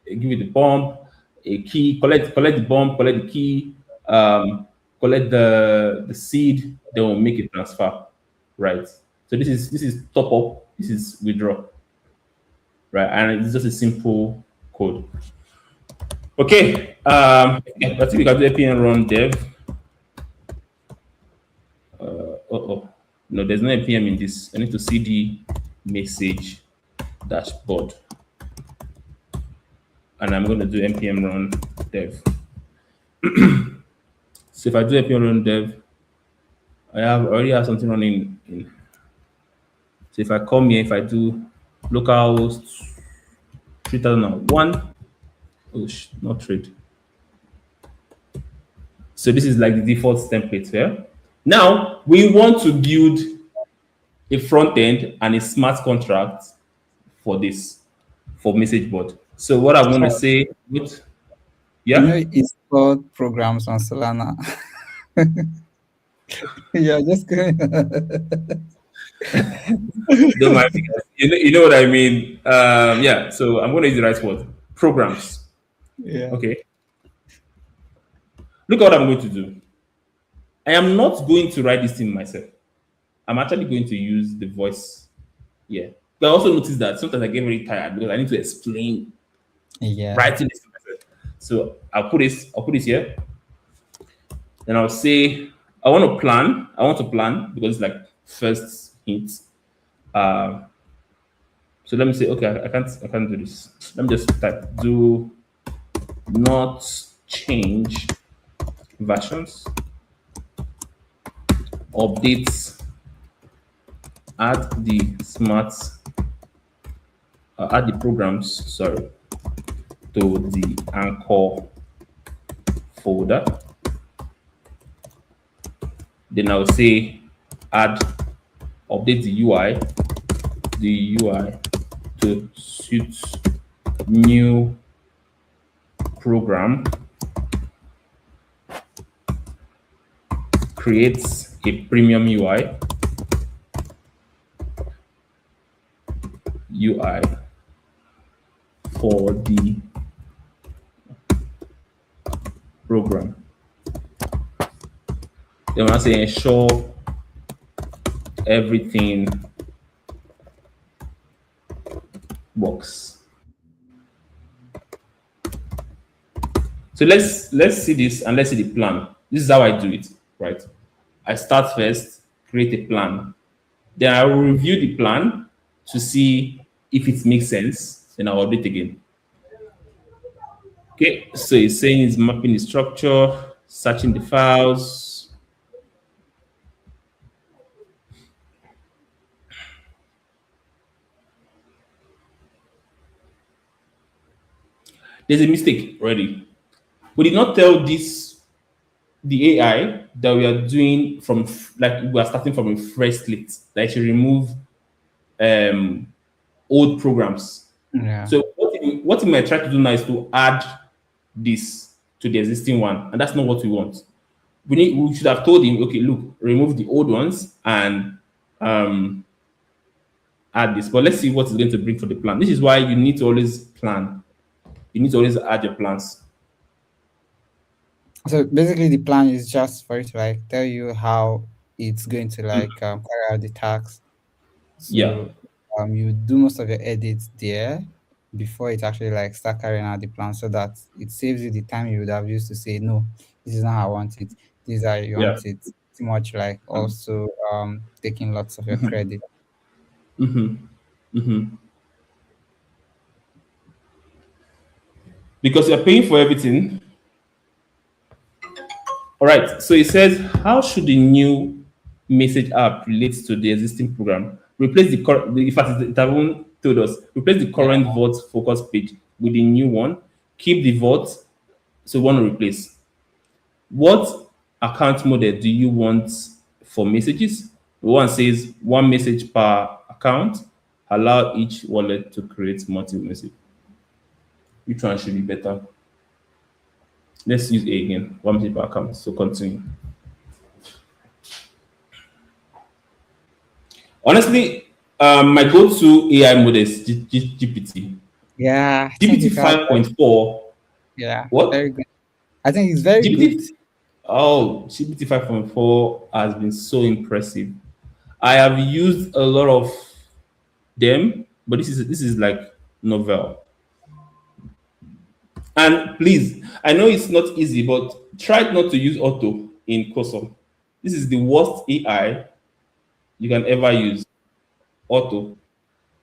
give it the bomb, a key, collect the bomb, collect the key, collect the seed, then we'll make a transfer, right? So this is top up, this is withdraw, right? And it's just a simple code. Okay, I think we can do APN run dev. No, there's no APM in this. I need to cd message dashboard. And I'm going to do npm run dev. So if I do npm run dev, I already have something running in. So if I come here, if I do localhost 3001, oh, not trade. So this is like the default template here. Now we want to build a front end and a smart contract for this, for message board. So what I'm going to say, yeah, it's called programs on Solana. Yeah, just kidding. Don't mind me. You know what I mean. Yeah. So I'm going to use the right word. Programs. Yeah. Okay. Look at what I'm going to do. I am not going to write this thing myself. I'm actually going to use the voice. Yeah. But I also notice that sometimes I get very tired because I need to explain writing this myself. So I'll put this here. Then I'll say I want to plan because it's like first hint. So let me say, okay, I can't do this. Let me just type do not change versions, updates, add the programs, sorry, to the anchor folder. Then I'll say update the UI to suit new program, creates a premium UI for the program. Then when I say ensure works. So let's see this and let's see the plan. This is how I do it, right? I start first, create a plan. Then I will review the plan to see if it makes sense. Then I'll update again. Okay, so it's saying it's mapping the structure, searching the files. There's a mistake already. We did not tell this the AI that we are doing from like we are starting from a fresh slate. That it should remove um, old programs. Yeah. So what we might try to do now is to add this to the existing one, and that's not what we want. We should have told him, okay, look, remove the old ones and um, add this. But let's see what it's going to bring for the plan. This is why you need to always plan. You need to always add your plans. So basically, the plan is just for it to like tell you how it's going to Mm, like carry out the task. yeah, So you do most of your edits there before it actually like start carrying out the plan, so that it saves you the time you would have used to say no, this is not how I want it. This is how you yeah. want it. Too much like also taking lots of your credit. Because you're paying for everything. All right. So it says, how should the new message app relate to the existing program? Replace the current. In fact, it haven't told us. Replace the Yeah. current vote focus page with the new one. Keep the vote. So we want to replace. What account model do you want for messages? One says one message per account. Allow each wallet to create multiple message. Which one should be better? Let's use A again. One message per account. So continue. Honestly, my go-to AI model is GPT. Yeah, I think GPT you've had 5.4. yeah, very What? good. I think it's very good. GPT? Oh, GPT 5.4 has been so impressive. I have used a lot of them, but this is like novel. And please, I know it's not easy, but try not to use auto in Cosm. This is the worst AI you can ever use. Auto.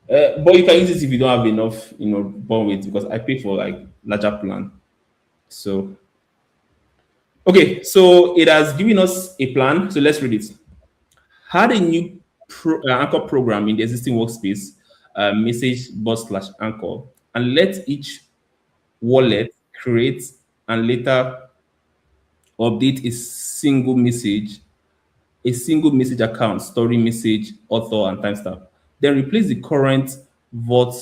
But you can use it if you don't have enough, bandwidth because I pay for like larger plan. So okay, so it has given us a plan. So let's read it. Add a new anchor program in the existing workspace, message bot slash anchor, and let each wallet create and later update a single message account, story message, author, and timestamp. Then replace the current vote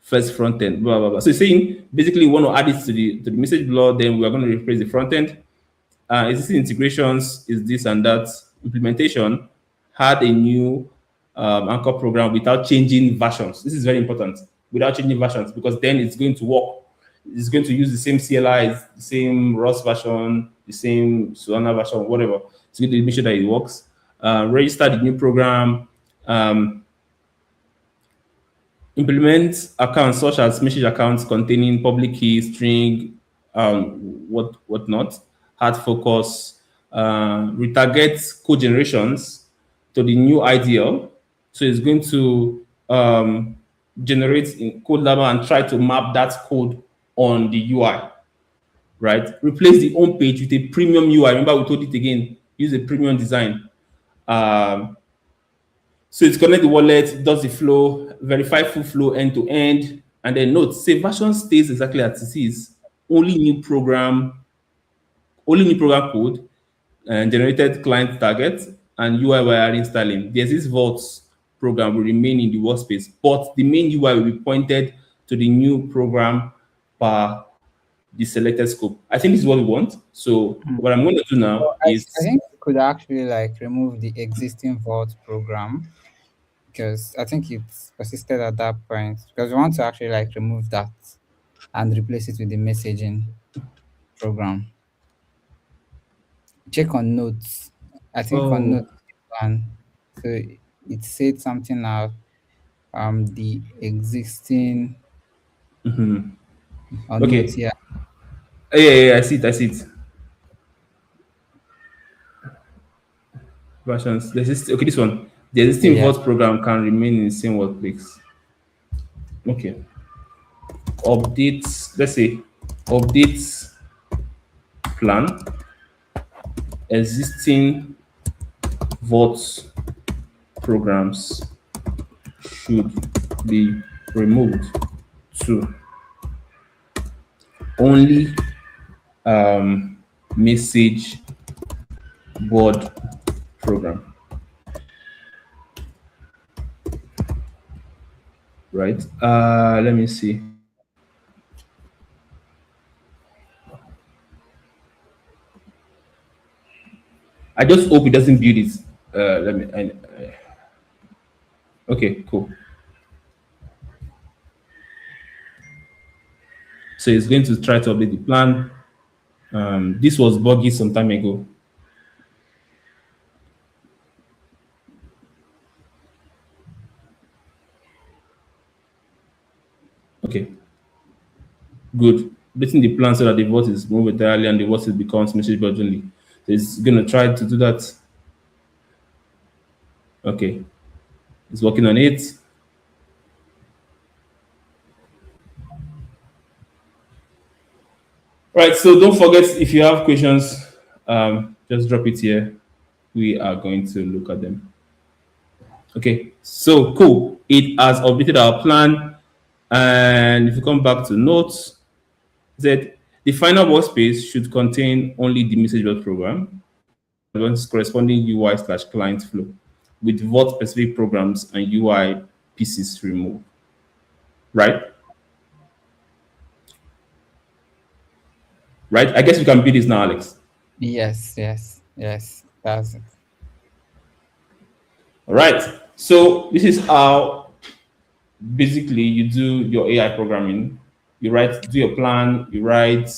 first front end, blah blah blah. So it's saying basically we want to add it to the message block, then we are going to replace the front end. Existing integrations is this and that. Implementation had a new anchor program without changing versions. This is very important. Without changing versions, because then it's going to work. It's going to use the same CLI, the same Rust version, the same Solana version, whatever. It's going to make sure that it works. Register the new program. Implement accounts such as message accounts containing public key, string, whatnot, hard focus, retarget code generations to the new ideal. So it's going to generate in code lab and try to map that code on the UI, right? Replace the home page with a premium UI. Remember, we told it again, use a premium design. Um, so it's connect the wallet, does the flow, verify full flow end to end, and then note, say version stays exactly as it is. Only new program code and generated client target and UI wiring styling. The existing vaults program will remain in the workspace, but the main UI will be pointed to the new program per the selected scope. I think this is what we want. So what I'm going to do now Well, I is think we could actually like remove the existing vault program, because I think it's persisted at that point, because we want to actually like remove that and replace it with the messaging program. Check on notes. I think on oh notes one, so it said something now. the existing or note Okay. here. Yeah, I see it. I see it. Versions. There's this. Okay, this one. The existing Yeah. vault program can remain in the same workplace. Okay. Updates. Let's say updates plan. Existing vault programs should be removed to only message board program, right? Let me see. I just hope it doesn't build it. Let me. Okay, cool. So it's going to try to update the plan. This was buggy some time ago. Okay, good. Updating the plan so that the vote is moved entirely and the vote becomes message board only. So it's going to try to do that. Okay, it's working on it. Right. So don't forget if you have questions, just drop it here. We are going to look at them. Okay. So cool. It has updated our plan. And if you come back to notes, that the final workspace should contain only the message bot program and corresponding UI/client flow with vault specific programs and UI pieces removed. Right? Right? I guess we can build this now, Alex. Yes, yes, yes. That's it. All right. So this is how basically you do your AI programming. You write, do your plan, you write,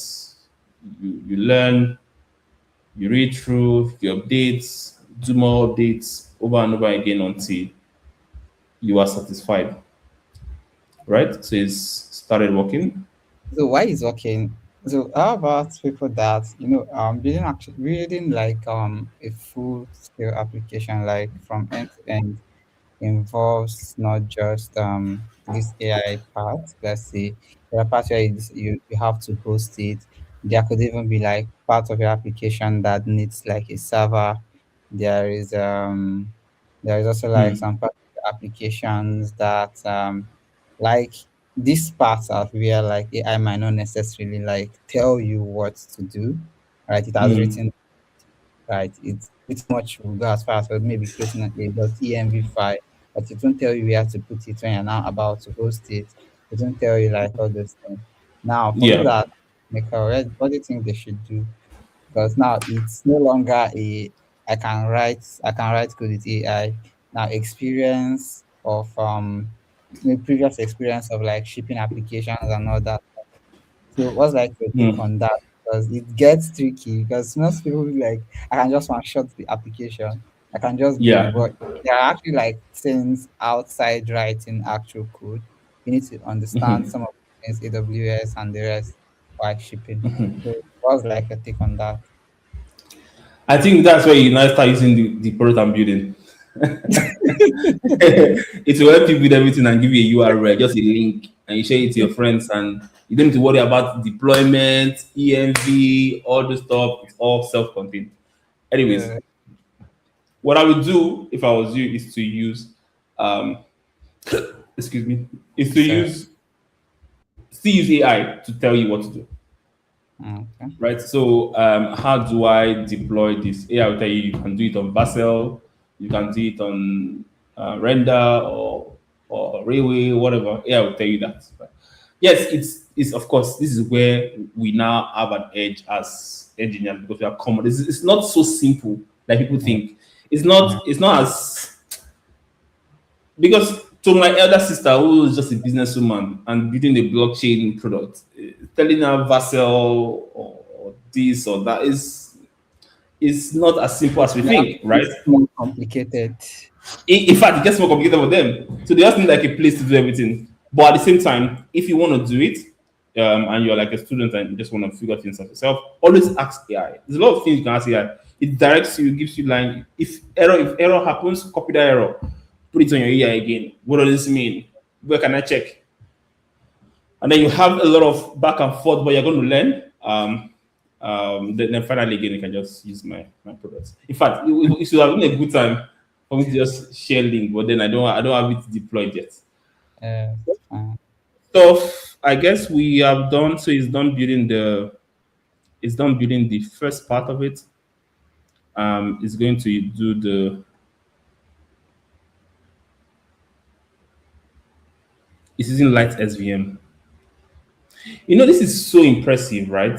you learn, you read through, you update, do more updates over and over again until you are satisfied. Right? So it's started working. So why is okay? So how about people that building like a full scale application like from end to end involves not just this AI part. Let's say there are parts where you have to host it. There could even be like part of your application that needs like a server. There is there is also like Hmm. some part of the applications that like these parts are where like AI might not necessarily like tell you what to do. Right? It has Hmm. written right? It's pretty much will go as far as maybe creating a .env file, but it won't tell you where to put it when you're now about to host it. It won't tell you like all those things. Now, for people Yeah. that make a what do you think they should do? Because now it's no longer a I can write code with AI. Now experience of maybe previous experience of like shipping applications and all that. So what's like your take Hmm. on that? Because it gets tricky because most people will be like, I can just one shot the application. I can just build, Yeah. but there are actually like things outside writing actual code. You need to understand some of the things AWS and the rest like shipping. So what's like your take on that? I think that's where you now start using the product I'm building. It will help you build everything and give you a URL, just a link, and you share it to your friends, and you don't need to worry about deployment, EMV, all the stuff. It's all self-contained. Anyways, Uh, what I would do if I was you is to use, um, excuse me, is to so use still use AI to tell you what to do. okay. Right. So, how do I deploy this? AI will tell you you can do it on Basel, you can do it on Render or Railway, whatever. AI will tell you that. But yes, it's of course this is where we now have an edge as engineers because we are common. It's not so simple like people Yeah, think. It's yeah, not. It's not as because to my elder sister who is just a businesswoman and building a blockchain product, telling her Vassal or this or that is not as simple as we think, right? it's more complicated. In fact, it gets more complicated for them. So they just need like a place to do everything. But at the same time, if you want to do it, and you're like a student and you just want to figure things out yourself, always ask AI. There's a lot of things you can ask AI. It directs you, gives you line. If error happens, copy that error, put it on your AI again. What does this mean? Where can I check? And then you have a lot of back and forth, but you're going to learn. Then finally again, you can just use my products. In fact, it should have been a good time for me to just share link, but then I don't have it deployed yet. It's fine. So I guess we have done. So it's done building the first part of it. It's going to do the. It's using Light SVM. This is so impressive, right?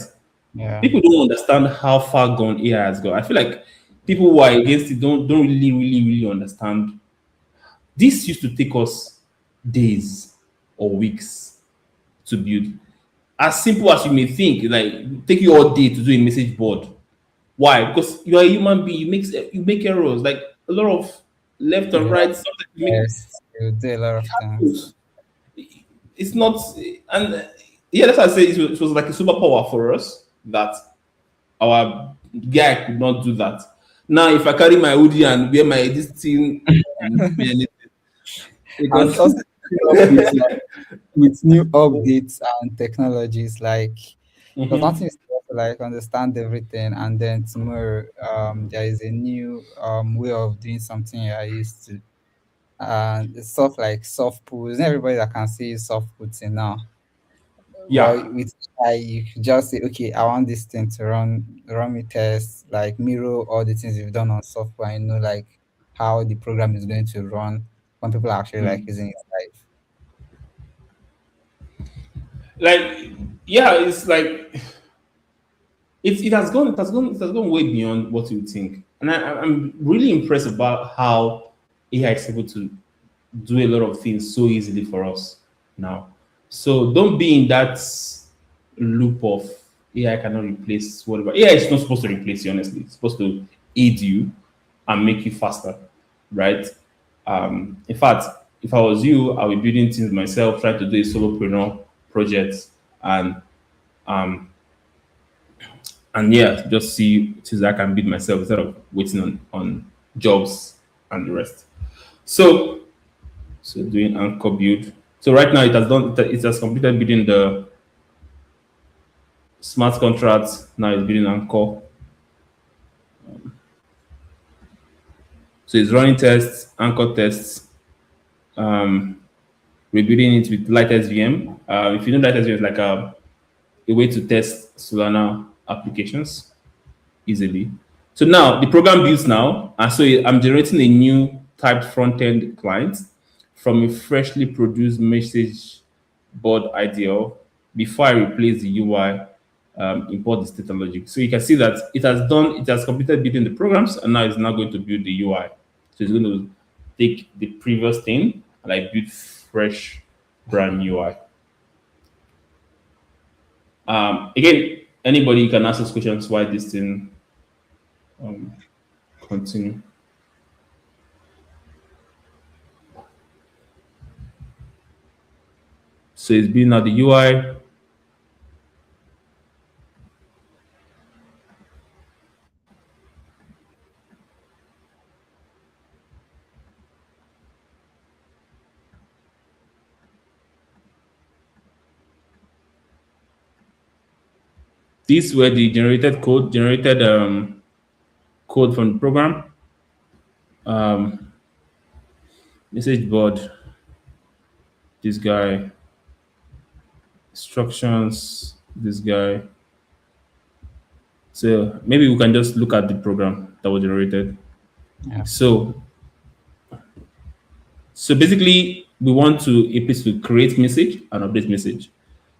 Yeah. People don't understand how far gone AI has gone. I feel like people who are against it don't really, really, really understand. This used to take us days or weeks to build. As simple as you may think, like take you all day to do a message board. Why? Because you are a human being. You make errors, like a lot of left and right. Sometimes you make Yes, you do a lot of things. mistakes. It's not, and yeah, that's why I say it was like a superpower for us that our guy could not do that. Now, if I carry my hoodie and wear my this thing, and do anything, And because also keeping up with new updates and technologies, like because Mhm. nothing is to like understand everything, and then tomorrow there is a new way of doing something I used to, and it's stuff like soft pulls. Not everybody that can see soft putting now. But Yeah. with AI, you could just say, okay, I want this thing to run me tests, like mirror all the things you've done on software, and know like how the program is going to run when people are actually like Mm. using it live. Like, yeah, it's like it has gone way beyond what you would think, and I'm really impressed about how AI is able to do a lot of things so easily for us now. So don't be in that loop of AI cannot replace whatever. AI is not supposed to replace you, honestly. It's supposed to aid you and make you faster, right? In fact, if I was you, I would be building things myself, try to do a solopreneur project, and um, and yeah, just see things I can build myself instead of waiting on jobs and the rest. So doing anchor build. So right now it has completed building the smart contracts. Now it's building anchor. So it's running tests, anchor tests. We're building it with Light SVM. If you know Light SVM is like a way to test Solana applications easily. So now the program builds now, and so I'm generating a new typed front-end client from a freshly produced message board IDL before I replace the UI, import the state and logic. So you can see that it has completed building the programs, and now it's now going to build the UI. So it's going to take the previous thing and I build fresh brand new UI. Again, anybody can ask us questions why this thing continue. So it's building out the UI. These were the generated code from the program. Um, Message board, this guy, instructions, this guy. So maybe we can just look at the program that was generated. Yeah. So basically we want to a place to create message and update message.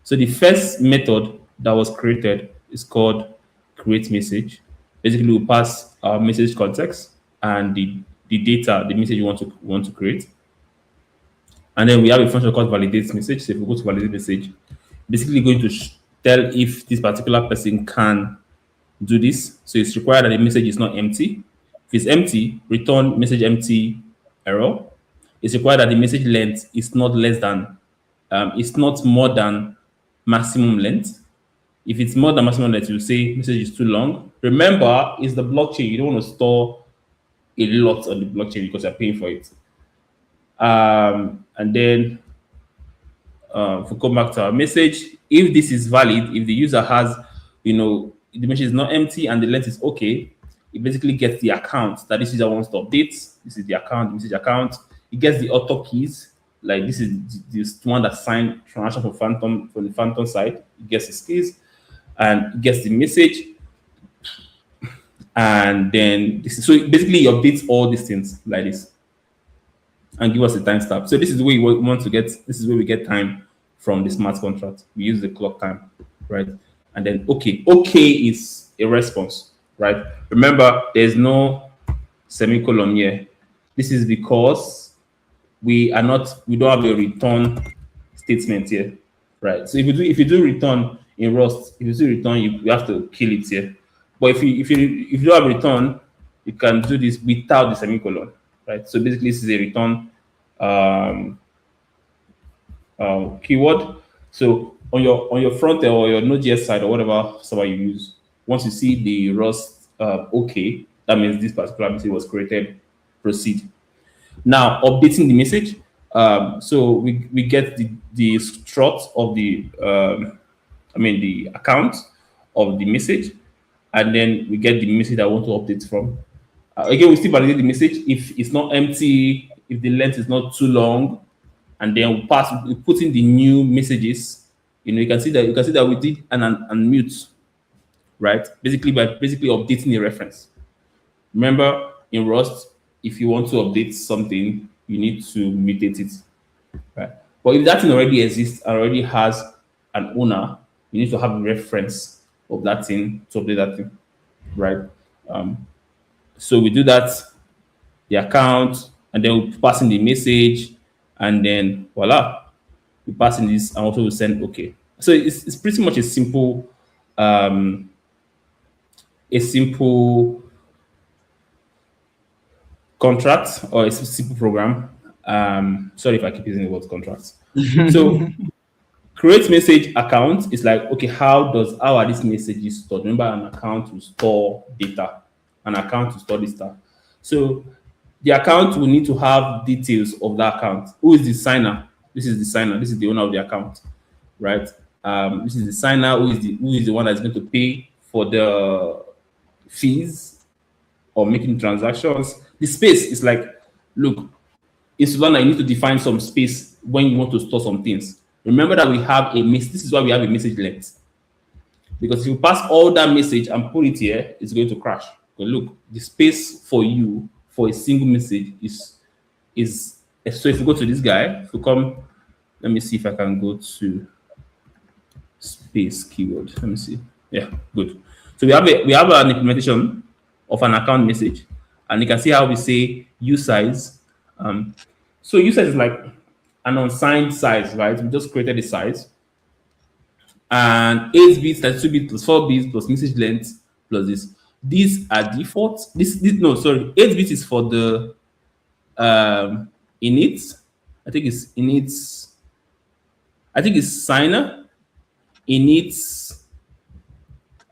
So the first method that was created is called create message. Basically we pass our message context and the data, the message you want to create. And then we have a function called validate message. So if we go to validate message, basically going to tell if this particular person can do this. So it's required that the message is not empty. If it's empty, return message empty, error. It's required that the message length is not less than, it's not more than maximum length. If it's more than maximum length, you say message is too long. Remember, it's the blockchain. You don't want to store a lot on the blockchain because you're paying for it. And then if we come back to our message, if this is valid, if the user has, the message is not empty and the length is okay, it basically gets the account that this user wants to update. This is the account, message account. It gets the author keys, like this is this one that signed transaction from the Phantom side. It gets his keys and it gets the message. And then so basically it updates all these things like this and give us a timestamp. So this is the way we want to get, this is where we get time from the smart contract. We use the clock time, right? And then okay is a response, right? Remember, there's no semicolon here. This is because we don't have a return statement here, right? So if you do return in Rust, if you do return, you have to kill it here. But if you don't have return, you can do this without the semicolon, right? So basically, this is a return keyword. So on your front end or your Node.js side or whatever server you use, once you see the Rust OK, that means this particular message was created. Proceed. Now updating the message. So we get the struct of the account of the message, and then we get the message I want to update from. Again, we still validate the message if it's not empty, if the length is not too long, and then we put in the new messages. You can see that we did an unmute, right? Basically by updating the reference. Remember, in Rust, if you want to update something, you need to mutate it, right? But if that thing already exists, already has an owner, you need to have a reference of that thing to update that thing, right? So we do that, the account, and then we pass in the message, and then voila, we pass in this, and also we send okay. So it's pretty much a simple contract, or a simple program. Sorry if I keep using the word contracts. So create message account is like, okay, how are these messages stored? Remember, an account will store data, an account to store this stuff. So the account will need to have details of that account. Who is the signer? This is the signer. This is the owner of the account, right? This is the signer. Who is the one that's going to pay for the fees or making transactions? The space is like, look, in Solana, you need to define some space when you want to store some things. Remember that we have a message. This is why we have a message length. Because if you pass all that message and put it here, it's going to crash. But look, the space for you for a single message is so if you go to this guy, if you come, let me see if I can go to space keyword. Let me see. Yeah, good. So we have an implementation of an account message, and you can see how we say usize. So usize is like an unsigned size, right? We just created a size, and 8 bits, 32 bits plus 4 bits plus message length plus this. These are defaults. 8 bits is for the init. I think it's signer init,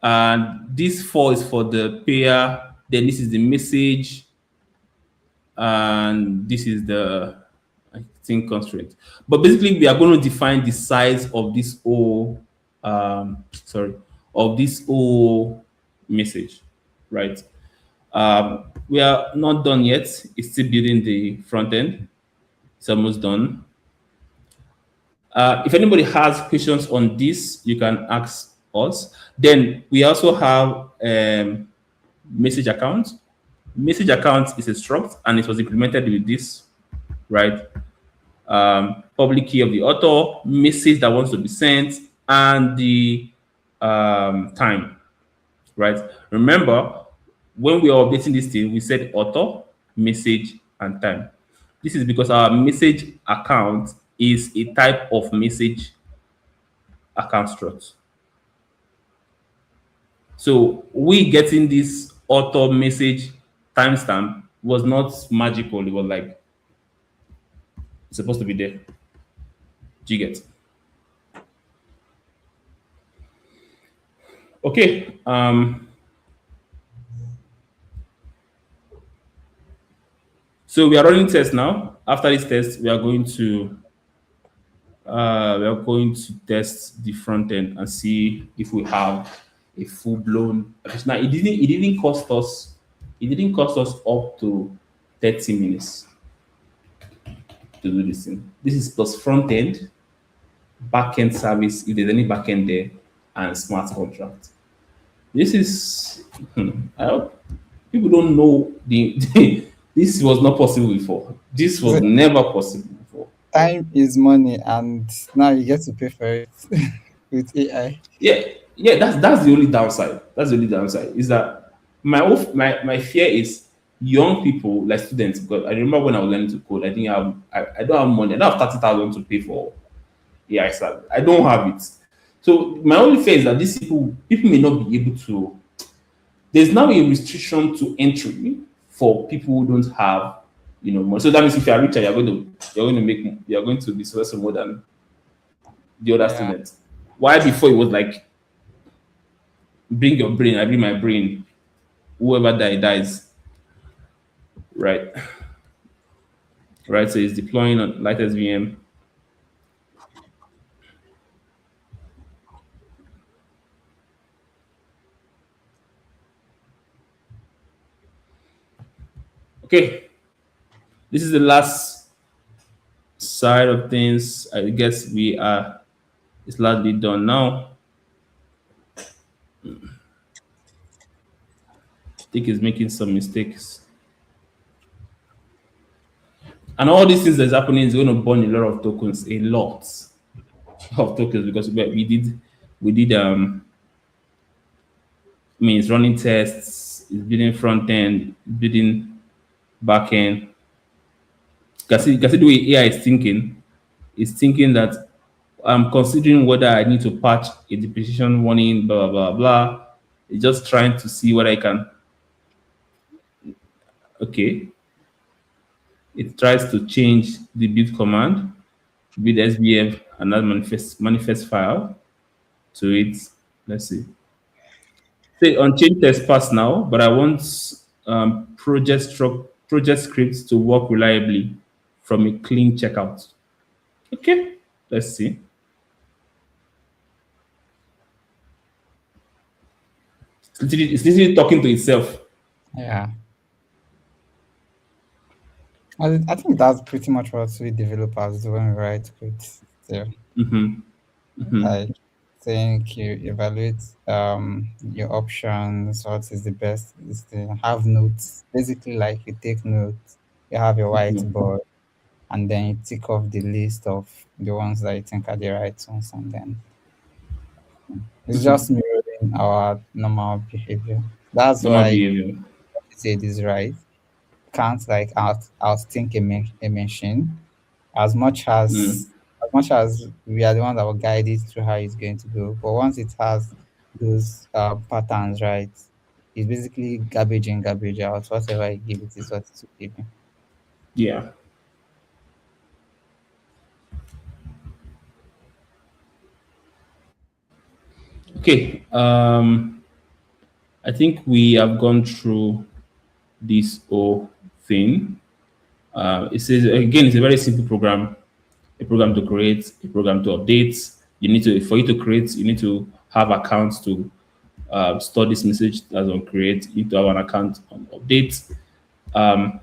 and this 4 is for the payer. Then this is the message, and this is the, I think, constraint. But basically, we are going to define the size of this whole message, right? We are not done yet. It's still building the front end. It's almost done. If anybody has questions on this, you can ask us. Then we also have message account. Message account is a struct, and it was implemented with this, right? Public key of the author, message that wants to be sent, and the time, right? Remember, when we are updating this thing, we said author, message, and time. This is because our message account is a type of message account struct. So we getting this author message timestamp was not magical. It was like It's supposed to be there. Do you get? Okay. So we are running tests now. After this test, we are going to test the front end and see if we have a full blown. Now it didn't cost us up to 30 minutes to do this thing. This is plus front end, back end service if there's any back end there, and smart contract. This is I hope people don't know this was not possible before. This was So never possible before. time is money, and now you get to pay for it with AI. Yeah, yeah, that's the only downside. That's the only downside is that my fear is young people like students, because I remember when I was learning to code, I don't have money. I don't have 30,000 to pay for AI stuff. I don't have it. So my only fear is that these people may not be able to. There's now a restriction to entry for people who don't have money. So that means if you are richer, you're going to be successful more than the other Yeah, students. Why before it was like bring your brain, I bring my brain. Whoever dies. Right. Right. So it's deploying on lightest VM. Okay. This is the last side of things. I guess it's largely done now. I think it's making some mistakes. And all these things that's happening is going to burn a lot of tokens, a lot of tokens, because we did I mean, it's running tests, it's building front end, building back end. You can see the way AI is thinking. It's thinking that I'm considering whether I need to patch a depreciation warning, blah blah blah blah. It's just trying to see what I can. Okay, it tries to change the build command, build SVF and that manifest file to it. Let's see. Say on change test pass now, but I want project scripts to work reliably from a clean checkout. Okay, let's see. It's literally talking to itself. yeah. I think that's pretty much what we developers do when we write code. So, Hmm. Hmm. I think you evaluate your options, what is the best, is to have notes. Basically, like you take notes, you have your Hmm. whiteboard, and then you tick off the list of the ones that you think are the right ones, and then it's just Hmm. mirroring our normal behavior. That's Normal why behavior. you say this right. Can't like outthink a machine as much Mm. as we are the one that will guide it through how it's going to go. But once it has those patterns right, it's basically garbage in, garbage out. Whatever you give it is what it will give you. Yeah. Okay. I think we have gone through this whole thing. It says again, it's a very simple program. A program to create, a program to update. For you to create, you need to have accounts to store this message as on create. You need to have an account on update. Um,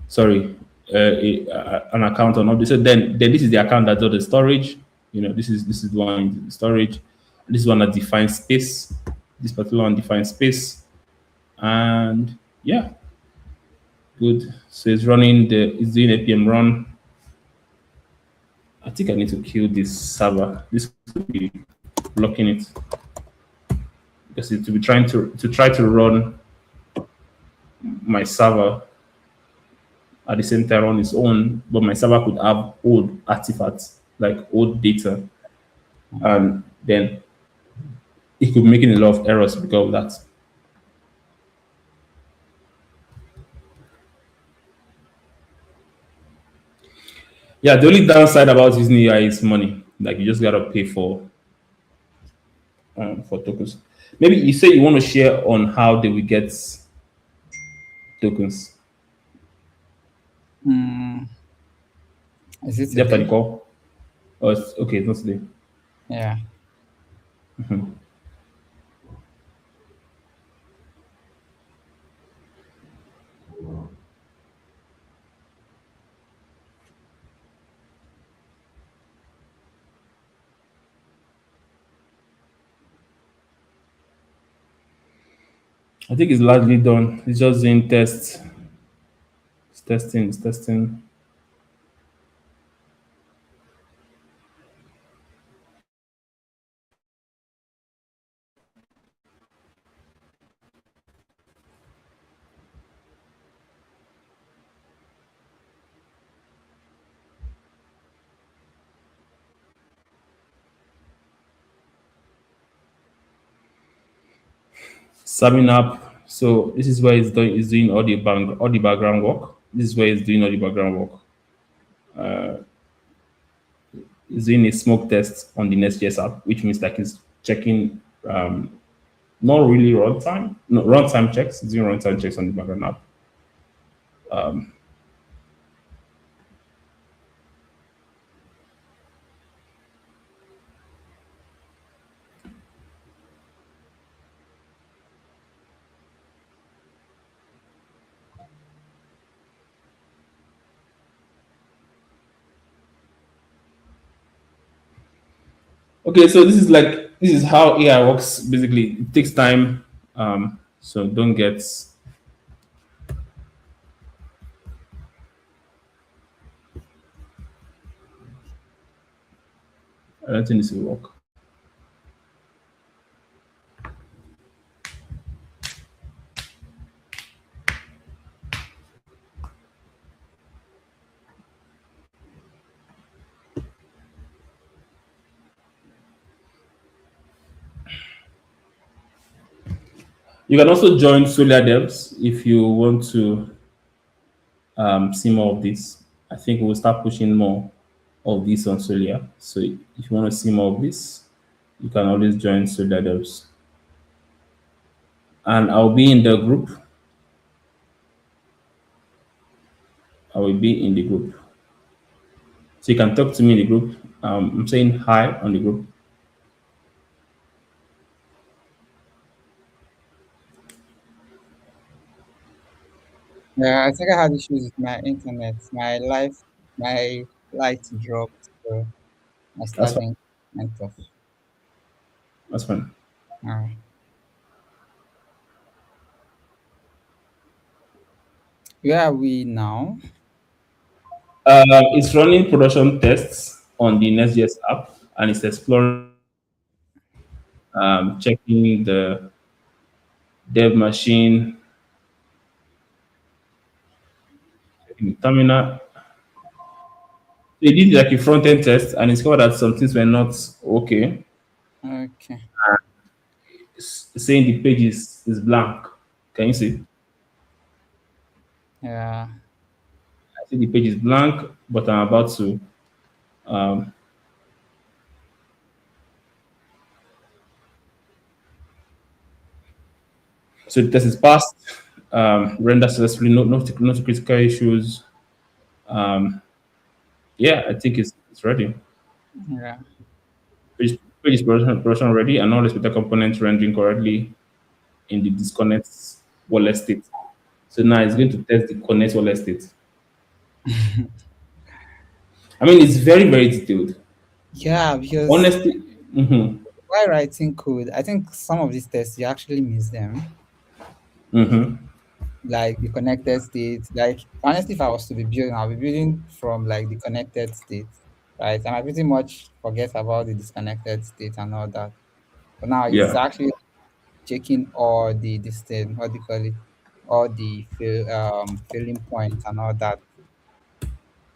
sorry, an account on update. So then this is the account that does the storage. This is the one in the storage. This is one that defines space. This particular one defines space, and yeah, good. So it's doing APM run. I think I need to kill this server. This could be blocking it because it will be trying to try to run my server at the same time on its own, but my server could have old artifacts like old data, and then it could be making a lot of errors because of that. Yeah, the only downside about using AI is money. Like you just gotta pay for tokens. Maybe you say you want to share on how they will get tokens. Mm, is it Is that for the today? call? Oh, it's, okay, it's not today. Yeah. I think it's largely done. It's just in test. It's testing. It's testing. Summing up. So this is where it's doing all the background work. This is where it's doing all the background work. It's doing a smoke test on the Next.js app, which means like it's checking not really runtime, no runtime checks. It's doing runtime checks on the background app. Okay, so this is how AI works. Basically, it takes time. So don't get. I don't think this will work. You can also join Solar Devs if you want to see more of this. I think we'll start pushing more of this on Solia. So if you want to see more of this, you can always join Solar Devs. And I'll be in the group. I will be in the group. So you can talk to me in the group. I'm saying hi on the group. Yeah, I think I had issues with my internet. My light dropped, so my That's fine. Starlink went off. That's fine. Alright. Where are we now? It's running production tests on the Next.js app and it's exploring, checking the dev machine, checking the terminal. They did like a front end test and discovered that some things were not okay. Okay. Saying the page is blank. Can you see? Yeah. I see the page is blank, but I'm about to. Um, so the test is passed. Render successfully. No critical issues. Um, yeah, I think it's ready. Yeah. Page is production ready, and all the expected components rendering correctly in the disconnect wallet state. So now it's going to test the connect wallet state. I mean, it's very detailed. Yeah, because Honestly, hmm while writing code, I think some of these tests you actually miss them. hmm Like the connected state. Like honestly, if I was to be building, I'll be building from like the connected state. Right. And I pretty much forget about the disconnected state and all that. But now it's yeah. actually checking all the this thing, what do you call it? All the filling points and all that,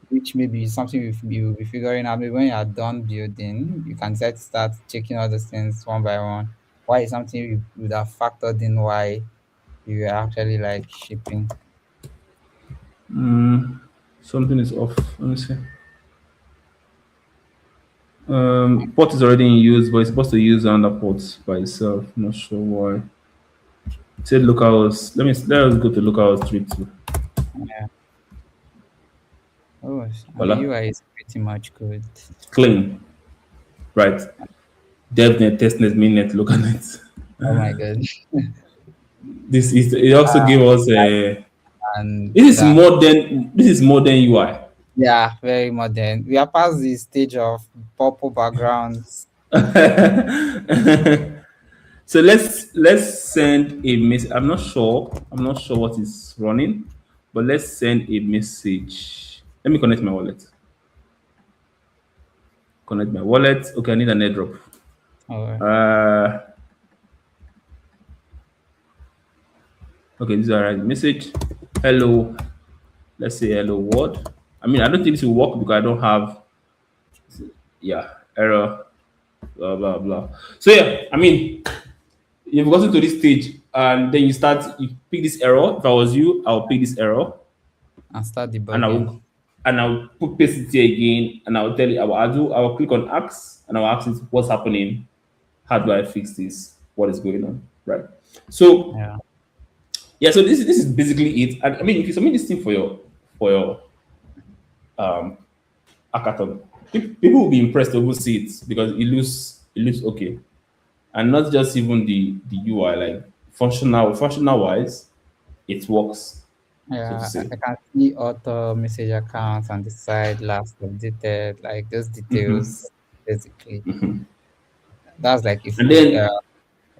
which maybe is something you'll be figuring out. Maybe when you are done building, you can start checking all those things one by one. Why is something you would have factored in why you are actually like shipping? Something is off. Let me see. Port is already in use, but it's supposed to use another port by itself. Not sure why. It said localhost. Let us go to localhost 32. Yeah. Oh, and the Voila. UI is pretty much good. Clean. Right. DevNet, testnet, mainnet, localnet. Oh my god. This is it also gave us a And this is that, modern UI. yeah, very modern. We are past the stage of purple backgrounds. So let's send a message. I'm not sure. I'm not sure what is running, but let's send a message. Let me connect my wallet. Connect my wallet. Okay, I need an airdrop. Oh, Uh, okay, this is a right message. Hello. Let's say hello world. I mean, I don't think this will work because I don't have. Yeah, error. Blah blah blah. So yeah, I mean, you've gotten to this stage, and then you pick this error. If I was you, I'll pick this error, and start and I debugging. will put paste it here again, and I'll tell you. I will click on ask, and I'll ask it what's happening. How do I fix this? What is going on? Right. So Yeah. yeah, so this is basically it. And I mean, if you submit this thing for your um hackathon, people will be impressed to see it because it looks okay, and not just even the UI, like functional wise, it works, so to Yeah, I say. I can see auto message accounts on the side, last updated, like those Mhm. details, basically. That's like if And we, then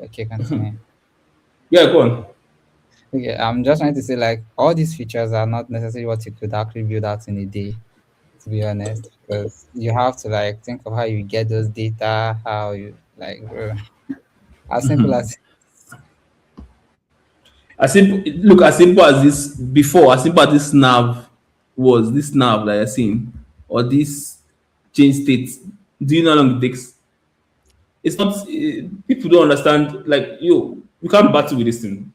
okay, continue. yeah, go on. Okay, I'm just trying to say like all these features are not necessarily what you could actually build out in a day, to be honest, because you have to like think of how you get those data, how you like, as simple as As simple look as simple as this before, as simple as this nav was, this nav that you're seeing, or this change state. Do you know how long it takes? It's not people don't understand. Like you can't battle with this thing.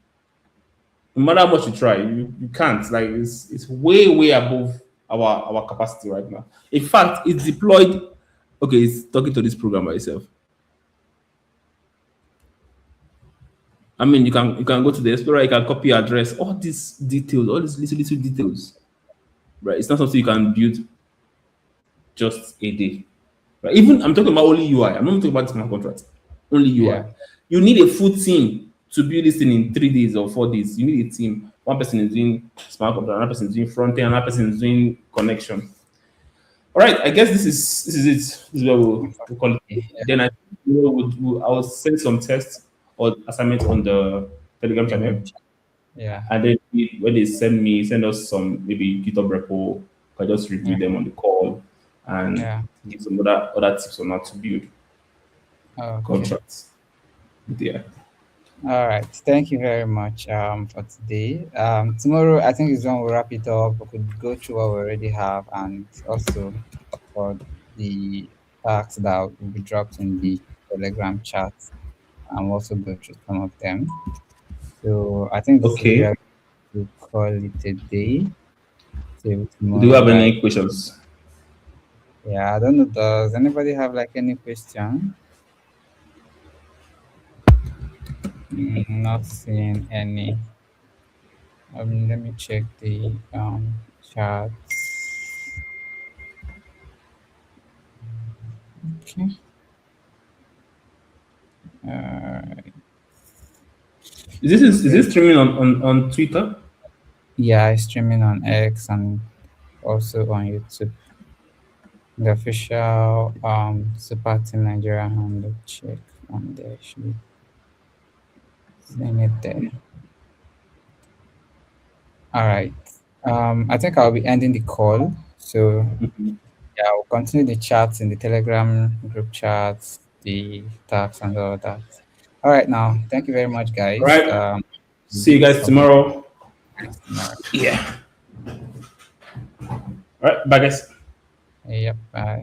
No matter how much you try, you can't. Like it's way above our capacity right now. In fact, it's deployed. Okay, it's talking to this program by itself. I mean, you can go to the Explorer, you can copy address, all these details, all these little details. Right? It's not something you can build just a day. Right? Even I'm talking about only UI. I'm not talking about smart contracts. Only UI. yeah, You need a full team to build this thing in 3 days or 4 days. You need a team. One person is doing smart contract, another person is doing front end, another person is doing connection. All right, I guess this is it. This is where we'll call it. yeah, Then I'll send some tests or assignments on the Telegram the group channel, chat. Yeah, and then when they send us some maybe GitHub repo, I just review yeah, them on the call and yeah. give some other tips on how to build Okay. contracts. Yeah. All right. Thank you very much for today. Tomorrow, I think is when we'll wrap it up. We could go through what we already have and also for the tasks that will be dropped in the Telegram chat and we'll also go through some of them. So I think this is Okay. where we call it a day. Till Do you tomorrow, have guys. any questions? Yeah, I don't know. Does anybody have like any question? Not seeing any. Let me check the chat. Okay. Uh, Is this streaming on Twitter? yeah, it's streaming on X and also on YouTube. The official Super Team Nigeria handle check on there. Should be seeing it there. All right. I think I'll be ending the call. So yeah, we'll continue the chats in the Telegram group chats, the tags and all that. All right, now thank you very much, All guys. right. See you guys I'll be tomorrow. tomorrow. Yeah. All right. Bye, guys. Yep. Bye.